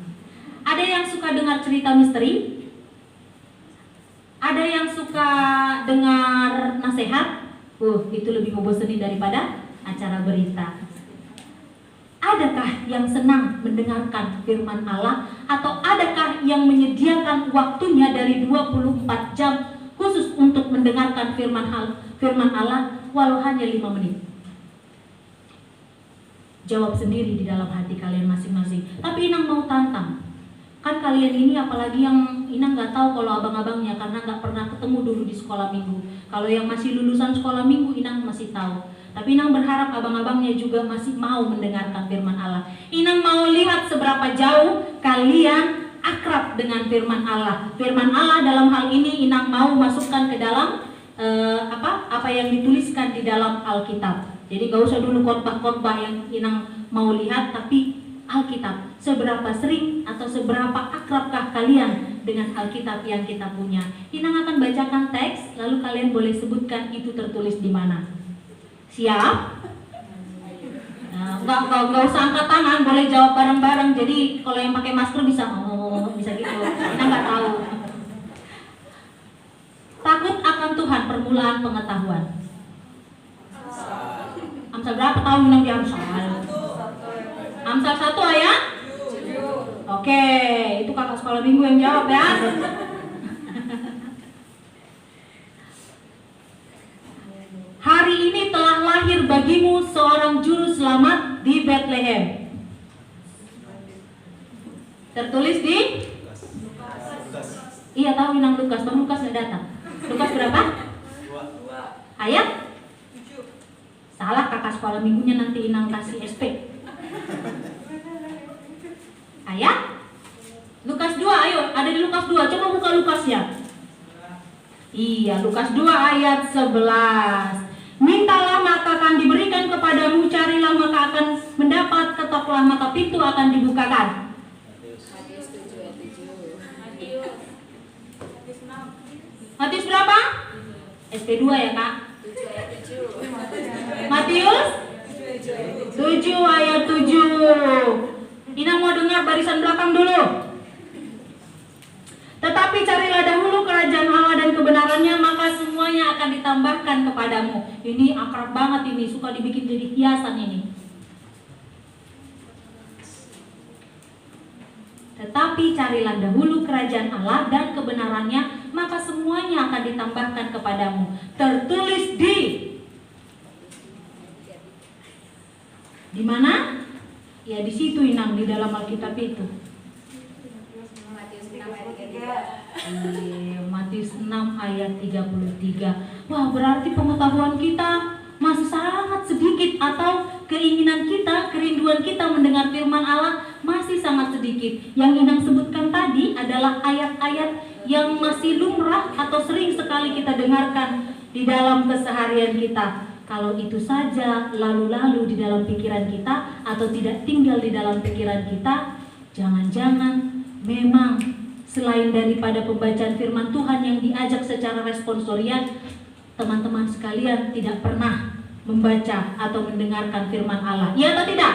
Ada yang suka dengar cerita misteri? Ada yang suka dengar nasihat? Itu lebih membosenin daripada acara berita. Adakah yang senang mendengarkan firman Allah? Atau adakah yang menyediakan waktunya dari 24 jam khusus untuk mendengarkan firman Allah walau hanya 5 menit? Jawab sendiri di dalam hati kalian masing-masing. Tapi Inang mau tantang. Kan kalian ini apalagi yang Inang gak tahu kalau abang-abangnya, karena gak pernah ketemu dulu di sekolah minggu. Kalau yang masih lulusan sekolah minggu Inang masih tahu. Tapi Inang berharap abang-abangnya juga masih mau mendengarkan firman Allah. Inang mau lihat seberapa jauh kalian akrab dengan firman Allah. Firman Allah dalam hal ini Inang mau masukkan ke dalam apa yang dituliskan di dalam Alkitab. Jadi gak usah dulu khotbah-khotbah yang Inang mau lihat, tapi Alkitab. Seberapa sering atau seberapa akrabkah kalian dengan Alkitab yang kita punya? Inang akan bacakan teks, lalu kalian boleh sebutkan itu tertulis di mana. Siap? Nah, nggak usah angkat tangan, boleh jawab bareng-bareng. Jadi kalau yang pakai masker bisa bisa gitu. Inang nggak tahu. Takut akan Tuhan, permulaan pengetahuan. Amsal berapa tahun Inang di Amsal? Amsal 1 ayat? Oke, itu kakak sekolah minggu yang jawab ya. Hari ini telah lahir bagimu seorang juru selamat di Bethlehem. Tertulis di? Iya tahu Inang Lukas, Bang Lukas nggak datang. Lukas berapa? 2. Ayat? 7. Salah kakak sekolah minggunya, nanti Inang kasih SP. Ayat? Lukas 2, ayo, ada di Lukas 2, coba buka Lukas ya. Iya, Lukas 2 ayat 11. Mintalah maka akan diberikan kepadamu, carilah maka akan mendapat, ketoklah maka pintu akan dibukakan. Matius berapa? SP2 ya kak? Matius 7 ayat 7. Inang mau dengar barisan belakang dulu. Tetapi carilah dahulu kerajaan Allah dan kebenarannya, maka semuanya akan ditambahkan kepadamu. Ini akrab banget ini, suka dibikin jadi hiasan ini. Tetapi carilah dahulu kerajaan Allah dan kebenarannya, maka semuanya akan ditambahkan kepadamu. Tertulis di mana? Ya di situ Inang, di dalam Alkitab itu. Matius 6 ayat 33. Wah, berarti pengetahuan kita masih sangat sedikit, atau keinginan kita, kerinduan kita mendengar firman Allah masih sangat sedikit. Yang Inang sebutkan tadi adalah ayat-ayat yang masih lumrah atau sering sekali kita dengarkan di dalam keseharian kita. Kalau itu saja lalu-lalu di dalam pikiran kita atau tidak tinggal di dalam pikiran kita, jangan-jangan memang selain daripada pembacaan firman Tuhan yang diajak secara responsorial, teman-teman sekalian tidak pernah membaca atau mendengarkan firman Allah. Iya atau tidak?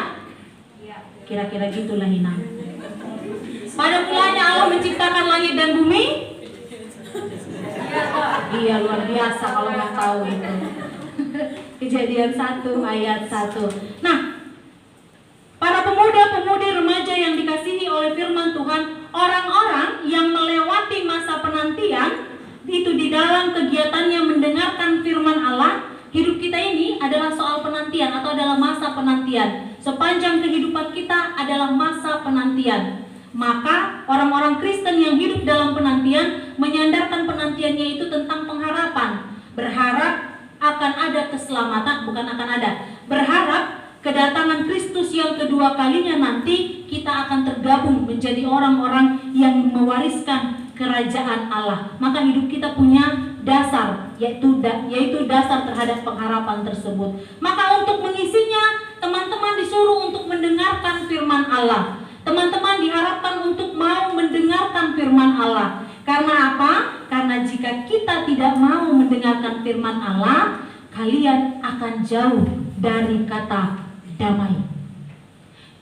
Kira-kira gitulah Inang. Pada mulanya Allah menciptakan langit dan bumi. Iya, luar biasa kalau nggak tahu itu. Kejadian 1 ayat 1. Nah, para pemuda-pemudi remaja yang dikasihi oleh firman Tuhan, orang-orang yang melewati masa penantian itu di dalam kegiatannya mendengarkan firman Allah. Hidup kita ini adalah soal penantian atau adalah masa penantian. sepanjang kehidupan kita adalah masa penantian. Maka orang-orang Kristen yang hidup dalam penantian menyandarkan penantiannya itu tentang pengharapan. Berharap akan ada keselamatan, bukan akan ada. Berharap kedatangan Kristus yang kedua kalinya nanti kita akan tergabung menjadi orang-orang yang mewariskan kerajaan Allah. Maka hidup kita punya dasar, yaitu dasar terhadap pengharapan tersebut. Maka untuk mengisinya, teman-teman disuruh untuk mendengarkan firman Allah. Teman-teman diharapkan untuk mau mendengarkan firman Allah. Karena apa? Karena jika kita tidak mau mendengarkan firman Allah, kalian akan jauh dari kata damai.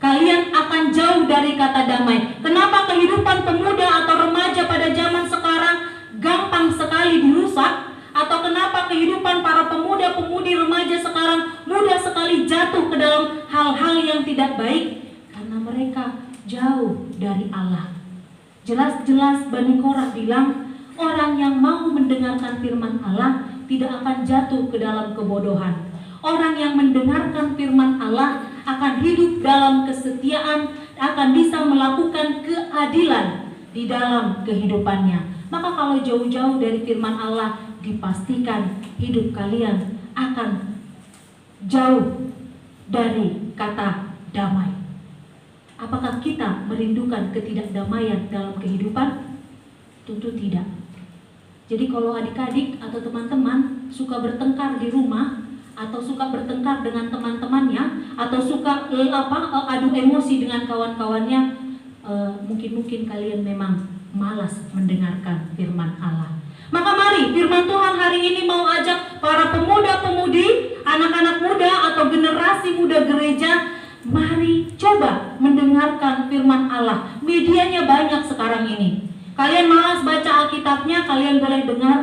Kalian akan jauh dari kata damai. Kenapa kehidupan pemuda atau remaja pada zaman sekarang gampang sekali dirusak? Atau kenapa kehidupan para pemuda-pemudi remaja sekarang mudah sekali jatuh ke dalam hal-hal yang tidak baik? Karena mereka jauh dari Allah. Jelas-jelas Bani Korah bilang, orang yang mau mendengarkan firman Allah tidak akan jatuh ke dalam kebodohan. Orang yang mendengarkan firman Allah akan hidup dalam kesetiaan, akan bisa melakukan keadilan di dalam kehidupannya. Maka kalau jauh-jauh dari firman Allah, dipastikan hidup kalian akan jauh dari kata damai. Apakah kita merindukan ketidakdamaian dalam kehidupan? Tentu tidak. Jadi kalau adik-adik atau teman-teman suka bertengkar di rumah, atau suka bertengkar dengan teman-temannya, atau suka adu emosi dengan kawan-kawannya, mungkin kalian memang malas mendengarkan firman Allah. Maka mari firman Tuhan hari ini mau ajak para pemuda-pemudi, anak-anak muda atau generasi muda gereja, mari coba mendengarkan firman Allah. Medianya banyak sekarang ini. Kalian malas baca Alkitabnya, kalian boleh dengar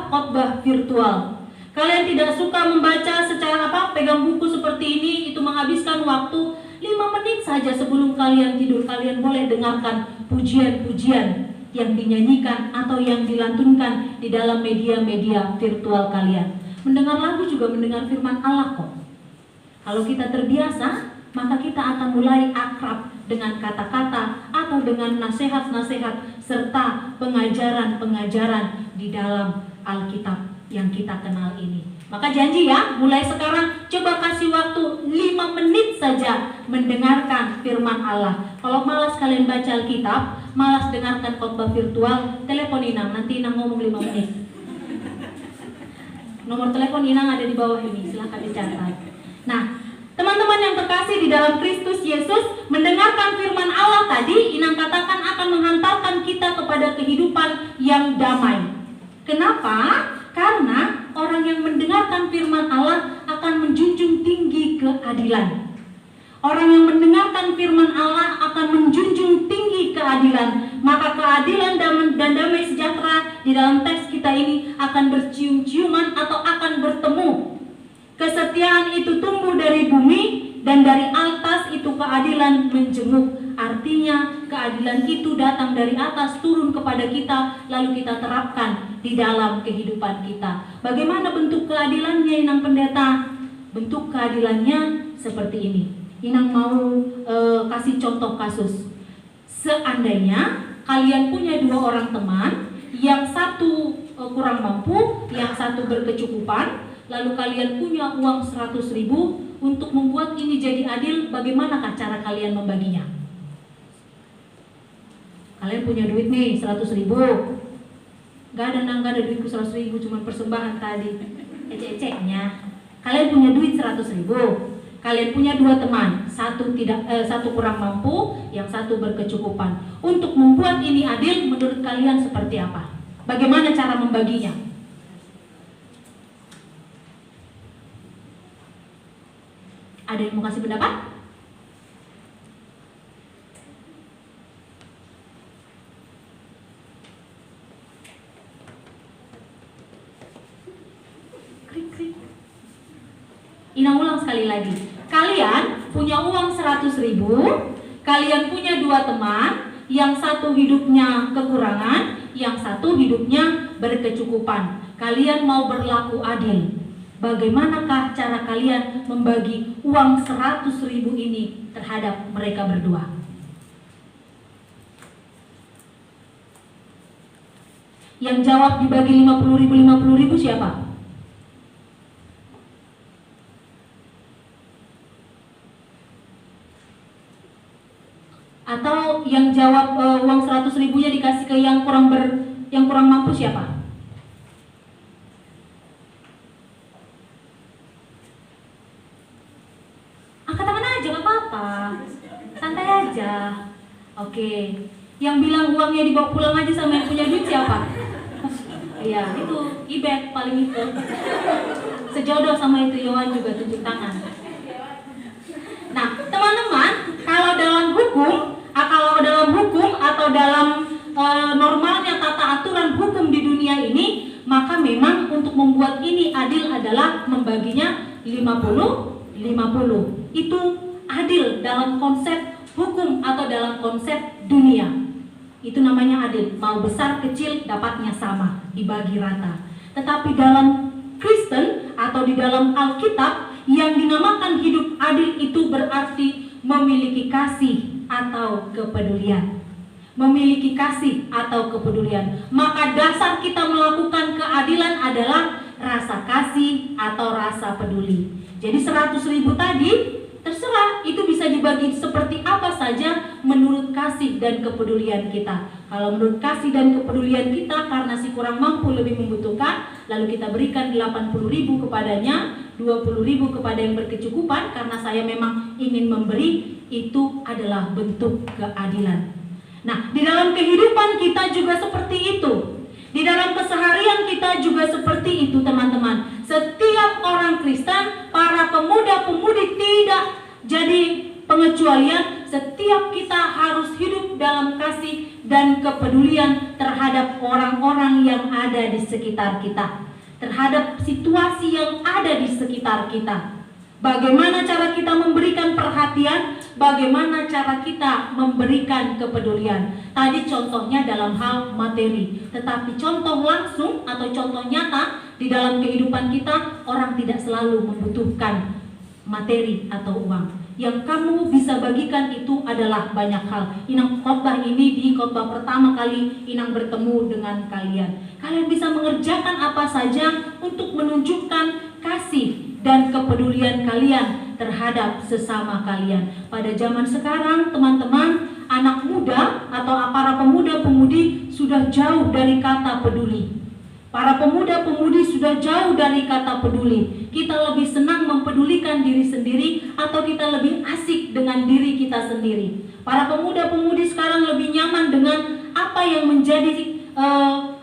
khotbah virtual. Kalian tidak suka membaca secara pegang buku seperti ini, itu menghabiskan waktu 5 menit saja sebelum kalian tidur. Kalian boleh dengarkan pujian-pujian yang dinyanyikan atau yang dilantunkan di dalam media-media virtual kalian. Mendengar lagu juga mendengar firman Allah kok. Kalau kita terbiasa, maka kita akan mulai akrab dengan kata-kata atau dengan nasihat-nasihat serta pengajaran-pengajaran di dalam Alkitab yang kita kenal ini. Maka janji ya, mulai sekarang coba kasih waktu 5 menit saja mendengarkan firman Allah. Kalau malas kalian baca Alkitab, malas dengarkan khotbah virtual, telepon Inang, nanti Inang ngomong 5 menit. Nomor telepon Inang ada di bawah ini, silahkan dicatat. Nah, teman-teman yang terkasih di dalam Kristus Yesus, mendengarkan firman Allah tadi, Inang katakan akan menghantarkan kita kepada kehidupan yang damai. Kenapa? Karena orang yang mendengarkan firman Allah akan menjunjung tinggi keadilan. Orang yang mendengarkan firman Allah akan menjunjung tinggi keadilan. Maka keadilan dan damai sejahtera di dalam teks kita ini akan bercium-ciuman atau akan bertemu. Kesetiaan itu tumbuh dari bumi, dan dari atas itu keadilan menjenguk. Artinya keadilan itu datang dari atas turun kepada kita, lalu kita terapkan di dalam kehidupan kita. Bagaimana bentuk keadilannya, Inang Pendeta? Bentuk keadilannya seperti ini. Inang mau kasih contoh kasus. Seandainya kalian punya 2 orang teman, yang satu kurang mampu, yang satu berkecukupan, lalu kalian punya uang 100.000 untuk membuat ini jadi adil, bagaimanakah cara kalian membaginya? Kalian punya duit nih 100.000. Gak ada duitku 100.000, cuma persembahan tadi, ecek-eceknya. Kalian punya duit 100.000. Kalian punya 2 teman, satu kurang mampu, yang satu berkecukupan. Untuk membuat ini adil, menurut kalian seperti apa? Bagaimana cara membaginya? Ada yang mau kasih pendapat? Krik. Inang ulang sekali lagi. Kalian punya uang 100.000, kalian punya 2 teman, yang satu hidupnya kekurangan, yang satu hidupnya berkecukupan. Kalian mau berlaku adil. bagaimanakah cara kalian membagi uang 100.000 ini terhadap mereka berdua? Yang jawab dibagi 50.000 siapa? Atau yang jawab uang 100.000-nya dikasih ke yang kurang mampu siapa? Angkat tangan aja, gak apa-apa, santai aja. Oke, yang bilang uangnya dibawa pulang aja sama yang punya duit siapa? Iya, itu Ibet paling itu. Sejodoh sama itu Yohan juga, tunjuk tangan. Nah, teman-teman, kalau dalam hukum atau dalam normalnya tata aturan hukum di dunia ini, maka memang untuk membuat ini adil adalah membaginya 50-50. Itu adil dalam konsep hukum atau dalam konsep dunia. Itu namanya adil, mau besar kecil dapatnya sama, dibagi rata. Tetapi dalam Kristen atau di dalam Alkitab, yang dinamakan hidup adil itu berarti memiliki kasih atau kepedulian. Memiliki kasih atau kepedulian. Maka dasar kita melakukan keadilan adalah rasa kasih atau rasa peduli. Jadi 100.000 tadi terserah, itu bisa dibagi seperti apa saja menurut kasih dan kepedulian kita. Kalau menurut kasih dan kepedulian kita, karena si kurang mampu lebih membutuhkan, lalu kita berikan 80.000 kepadanya, 20.000 kepada yang berkecukupan, karena saya memang ingin memberi. Itu adalah bentuk keadilan. Nah, di dalam kehidupan kita juga seperti itu. Di dalam keseharian kita juga seperti itu, teman-teman. Setiap orang Kristen, para pemuda-pemudi tidak jadi pengecualian. Setiap kita harus hidup dalam kasih dan kepedulian terhadap orang-orang yang ada di sekitar kita, terhadap situasi yang ada di sekitar kita. Bagaimana cara kita memberikan perhatian, bagaimana cara kita memberikan kepedulian. Tadi contohnya dalam hal materi, tetapi contoh langsung atau contoh nyata di dalam kehidupan kita, orang tidak selalu membutuhkan materi atau uang. Yang kamu bisa bagikan itu adalah banyak hal. Inang khotbah ini di khotbah pertama kali Inang bertemu dengan kalian. Kalian bisa mengerjakan apa saja untuk menunjukkan kasih dan kepedulian kalian terhadap sesama kalian. Pada zaman sekarang, teman-teman, anak muda atau para pemuda-pemudi sudah jauh dari kata peduli. Para pemuda-pemudi sudah jauh dari kata peduli. Kita lebih senang mempedulikan diri sendiri atau kita lebih asik dengan diri kita sendiri. Para pemuda-pemudi sekarang lebih nyaman dengan apa yang menjadi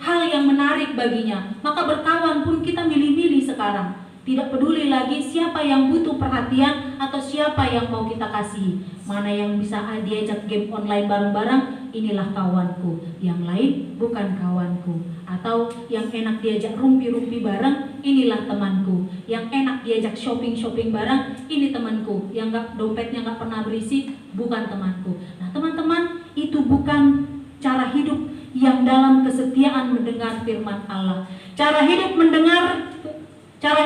hal yang menarik baginya. Maka berkawan pun kita milih-milih sekarang. Tidak peduli lagi siapa yang butuh perhatian atau siapa yang mau kita kasih. Mana yang bisa diajak game online bareng-bareng, inilah kawanku. Yang lain bukan kawanku. Atau yang enak diajak rumpi-rumpi bareng, inilah temanku. Yang enak diajak shopping-shopping bareng, ini temanku. Yang dompetnya gak pernah berisi, bukan temanku. Nah, teman-teman, itu bukan cara hidup yang dalam kesetiaan mendengar firman Allah. Cara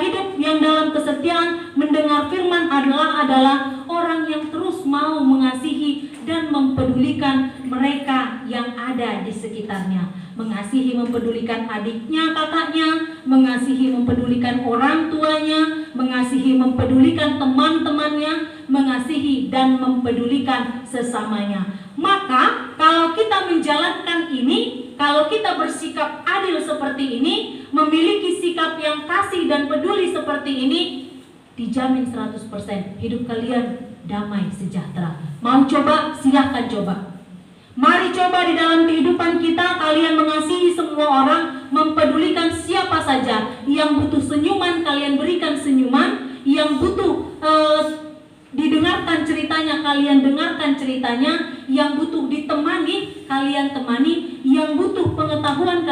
hidup yang dalam kesetiaan mendengar firman adalah orang yang terus mau mengasihi dan mempedulikan mereka yang ada di sekitarnya. Mengasihi, mempedulikan adiknya, kakaknya, mengasihi, mempedulikan orang tuanya, mengasihi, mempedulikan teman-temannya, mengasihi dan mempedulikan sesamanya. Maka kalau kita menjalankan ini, kalau kita bersikap adil seperti ini, memiliki sikap yang kasih dan peduli seperti ini, dijamin 100% hidup kalian damai sejahtera. Mau coba? Silahkan coba. Mari coba di dalam kehidupan kita, kalian mengasihi semua orang, mempedulikan siapa saja. Yang butuh senyuman, kalian berikan senyuman. Yang butuh didengarkan ceritanya, kalian dengarkan ceritanya. Yang butuh ditemani, kalian temani. Yang butuh pengetahuan,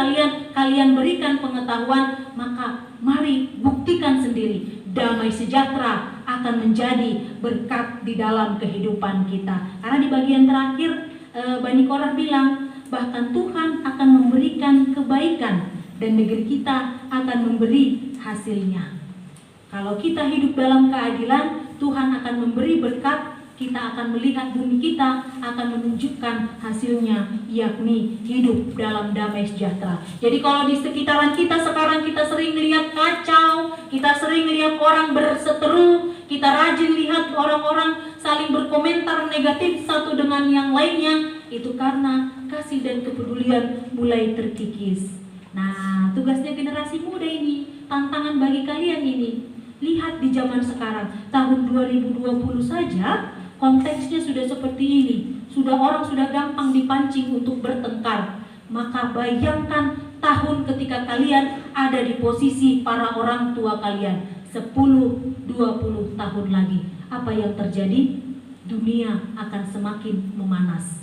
kalian berikan pengetahuan. Maka mari buktikan sendiri, damai sejahtera akan menjadi berkat di dalam kehidupan kita. Karena di bagian terakhir Bani Korah bilang, bahkan Tuhan akan memberikan kebaikan dan negeri kita akan memberi hasilnya. Kalau kita hidup dalam keadilan, Tuhan akan memberi berkat, kita akan melihat bumi kita akan menunjukkan hasilnya, yakni hidup dalam damai sejahtera. Jadi kalau di sekitaran kita sekarang kita sering lihat kacau, kita sering lihat orang berseteru, kita rajin lihat orang-orang saling berkomentar negatif satu dengan yang lainnya, itu karena kasih dan kepedulian mulai terkikis. Nah, tugasnya generasi muda ini, tantangan bagi kalian ini. Lihat di zaman sekarang, tahun 2020 saja konteksnya sudah seperti ini. Orang sudah gampang dipancing untuk bertengkar. Maka bayangkan tahun ketika kalian ada di posisi para orang tua kalian 10-20 tahun lagi. Apa yang terjadi? Dunia akan semakin memanas.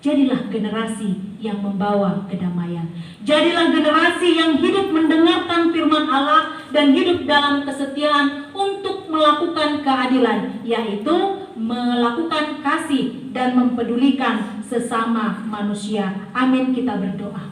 Jadilah generasi yang membawa kedamaian. Jadilah generasi yang hidup mendengarkan firman Allah dan hidup dalam kesetiaan untuk melakukan keadilan, yaitu melakukan kasih dan mempedulikan sesama manusia. Amin, kita berdoa.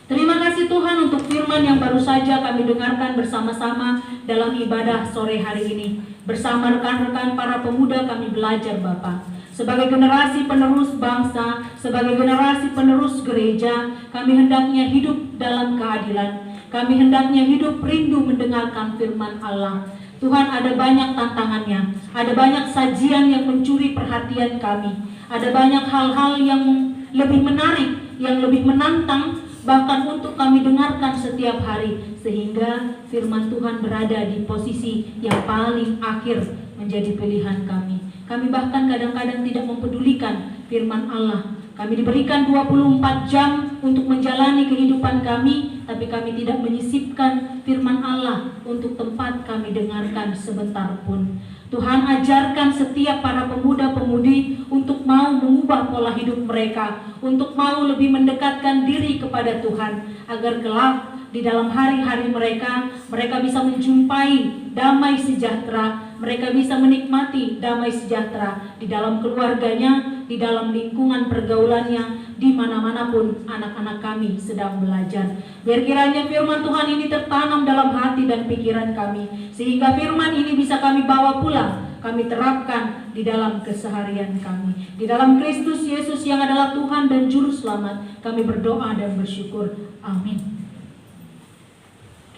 Terima kasih Tuhan untuk firman yang baru saja kami dengarkan bersama-sama dalam ibadah sore hari ini. Bersama rekan-rekan para pemuda kami belajar Bapa. Sebagai generasi penerus bangsa, sebagai generasi penerus gereja, kami hendaknya hidup dalam keadilan. Kami hendaknya hidup rindu mendengarkan firman Allah. Tuhan, ada banyak tantangannya, ada banyak sajian yang mencuri perhatian kami, ada banyak hal-hal yang lebih menarik, yang lebih menantang, bahkan untuk kami dengarkan setiap hari, sehingga firman Tuhan berada di posisi yang paling akhir menjadi pilihan kami. Kami bahkan kadang-kadang tidak mempedulikan firman Allah. Kami diberikan 24 jam untuk menjalani kehidupan kami, tapi kami tidak menyisipkan firman Allah untuk tempat kami dengarkan sebentar pun. Tuhan, ajarkan setiap para pemuda-pemudi untuk mau mengubah pola hidup mereka, untuk mau lebih mendekatkan diri kepada Tuhan, agar kelak di dalam hari-hari mereka bisa menjumpai damai sejahtera, mereka bisa menikmati damai sejahtera di dalam keluarganya, di dalam lingkungan pergaulannya, di mana-manapun anak-anak kami sedang belajar. Biar kiranya firman Tuhan ini tertanam dalam hati dan pikiran kami, sehingga firman ini bisa kami bawa pulang, kami terapkan di dalam keseharian kami. Di dalam Kristus Yesus yang adalah Tuhan dan Juru Selamat, kami berdoa dan bersyukur. Amin.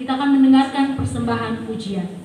Kita akan mendengarkan persembahan pujian.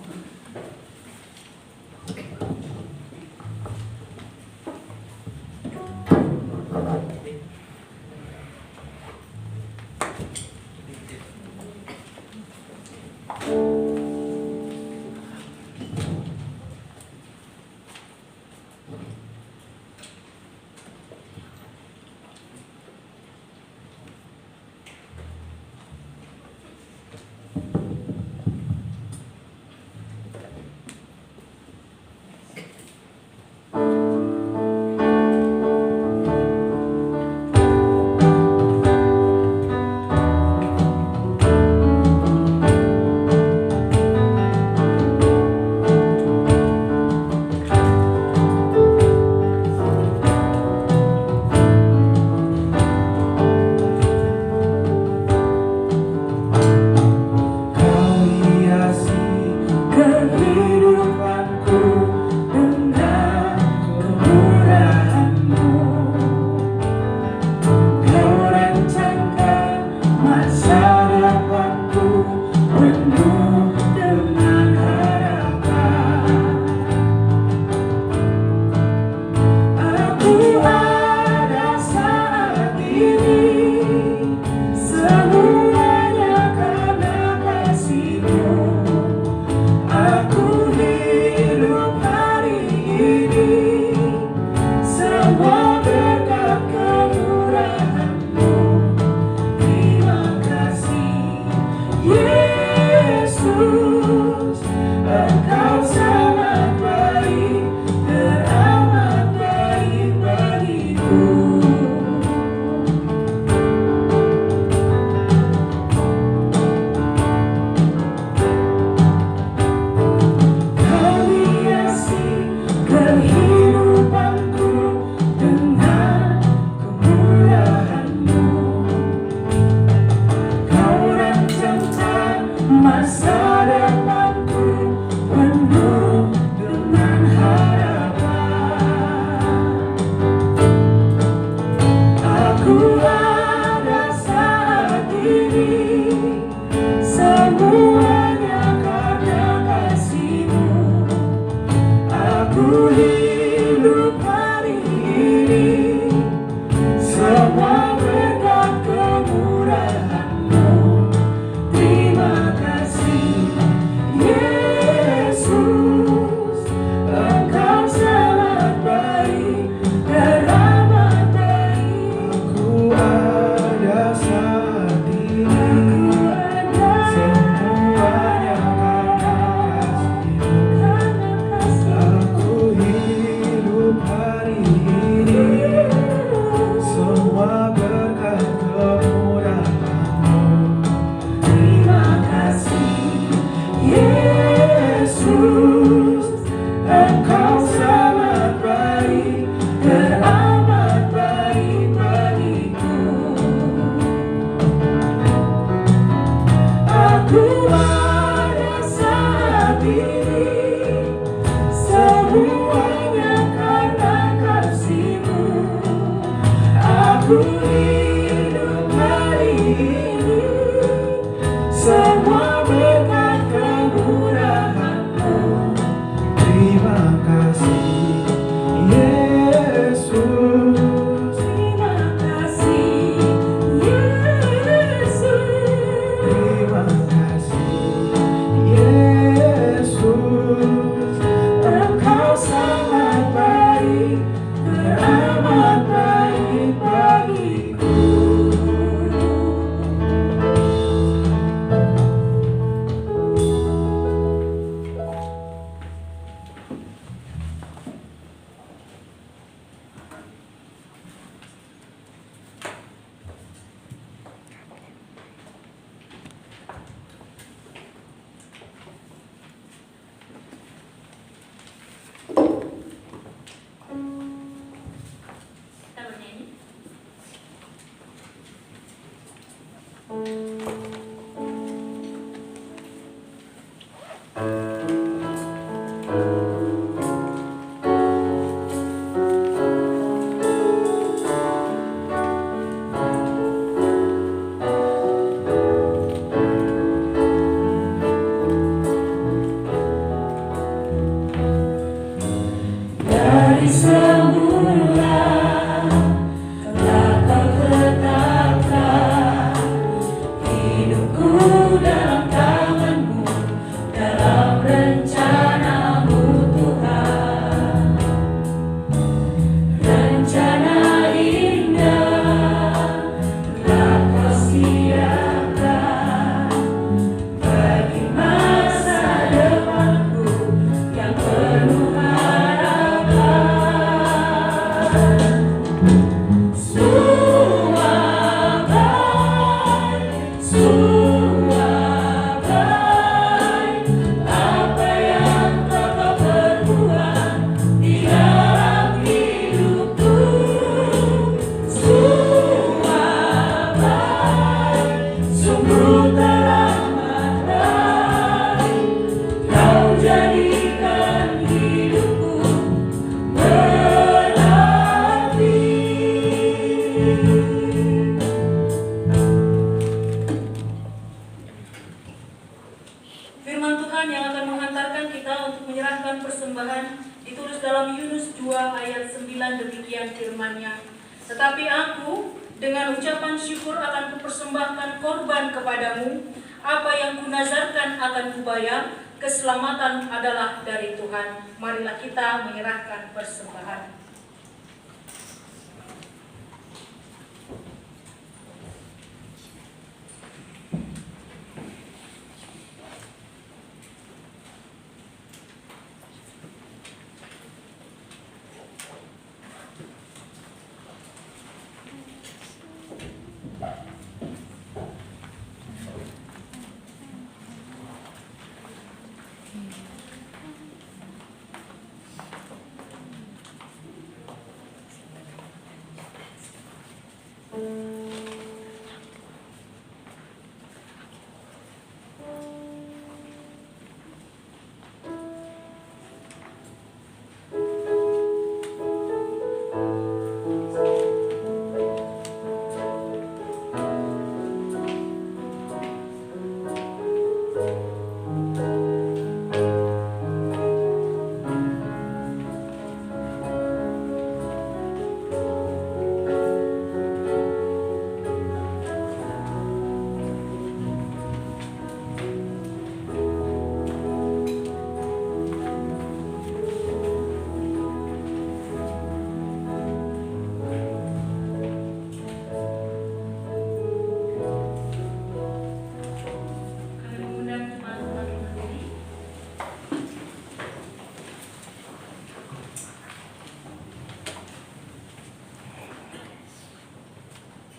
Tuhan yang akan menghantarkan kita untuk menyerahkan persembahan ditulis dalam Yunus 2 ayat 9 demikian firman-Nya. Tetapi aku dengan ucapan syukur akan kupersembahkan korban kepadamu, apa yang kunazarkan akan kubayar, keselamatan adalah dari Tuhan. Marilah kita menyerahkan persembahan.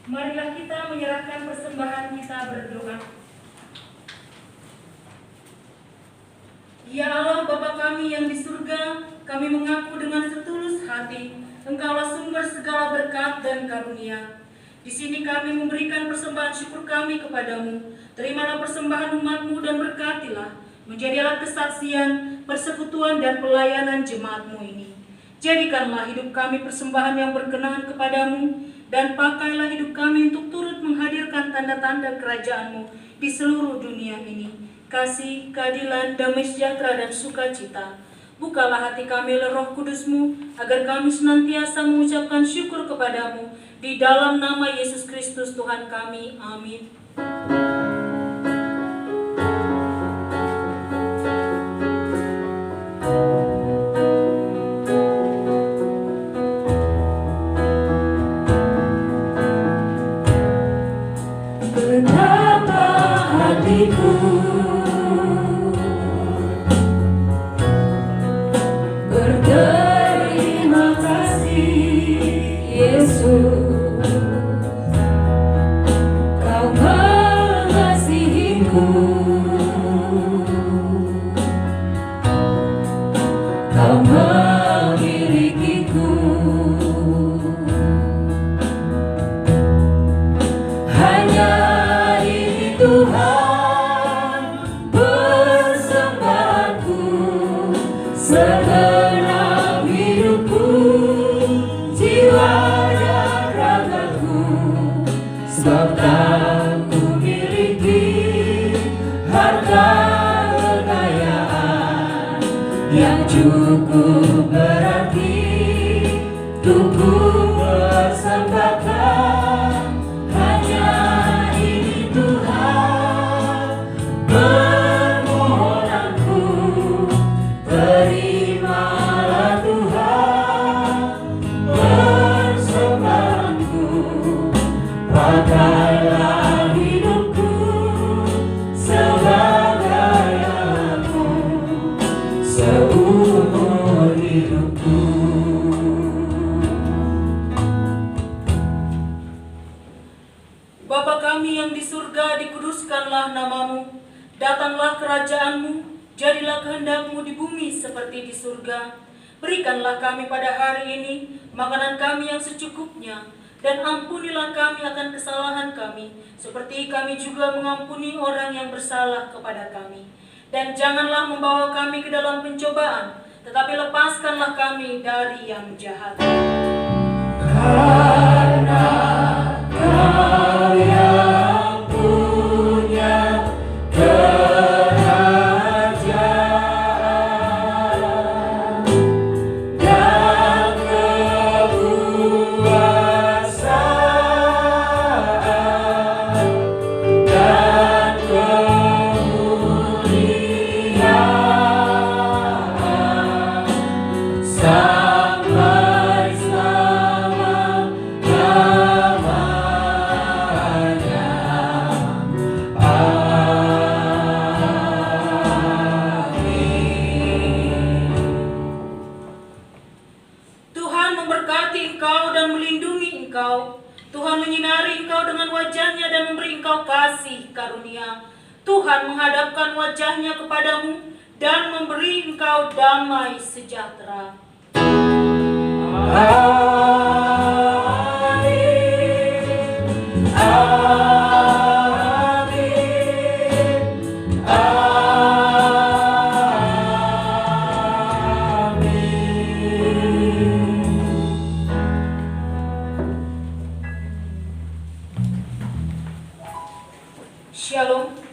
Marilah kita menyerahkan persembahan kita berdoa. Ya Allah Bapa kami yang di surga, kami mengaku dengan setulus hati, Engkaulah sumber segala berkat dan karunia. Di sini kami memberikan persembahan syukur kami kepadamu. Terimalah persembahan umat-Mu dan berkatilah, menjadi alat kesaksian, persekutuan dan pelayanan jemaat-Mu ini. Jadikanlah hidup kami persembahan yang berkenan kepadamu, dan pakailah hidup kami untuk turut menghadirkan tanda-tanda kerajaan-Mu di seluruh dunia ini. Kasih, keadilan, damai sejahtera, dan sukacita. Bukalah hati kami oleh Roh Kudus-Mu, agar kami senantiasa mengucapkan syukur kepadamu. Di dalam nama Yesus Kristus Tuhan kami. Amin. Betapa hatiku berterima kasih, Yesus, Kau mengasihiku, Kau memilikiku. Hanya ini Tuhan persembahanku, segenap hidupku, jiwa dan ragaku, sebab tak kumiliki harta kekayaan yang cukup berarti untuk ku persembahkan. Hanya ini Tuhan permohonanku, terimalah Tuhan persembahanku, pakailah hidupku sebagai alatmu seumur hidupku. Bapa kami yang di surga, dikuduskanlah namamu. Datanglah kerajaan-Mu, jadilah kehendak-Mu di bumi seperti di surga. Berikanlah kami pada hari ini makanan kami yang secukupnya, dan ampunilah kami akan kesalahan kami, seperti kami juga mengampuni orang yang bersalah kepada kami. Dan janganlah membawa kami ke dalam pencobaan, tetapi lepaskanlah kami dari yang jahat. Karena Kau yang punya kerajaan Tuhan menghadapkan wajahnya kepadamu dan memberi engkau damai sejahtera. Shalom.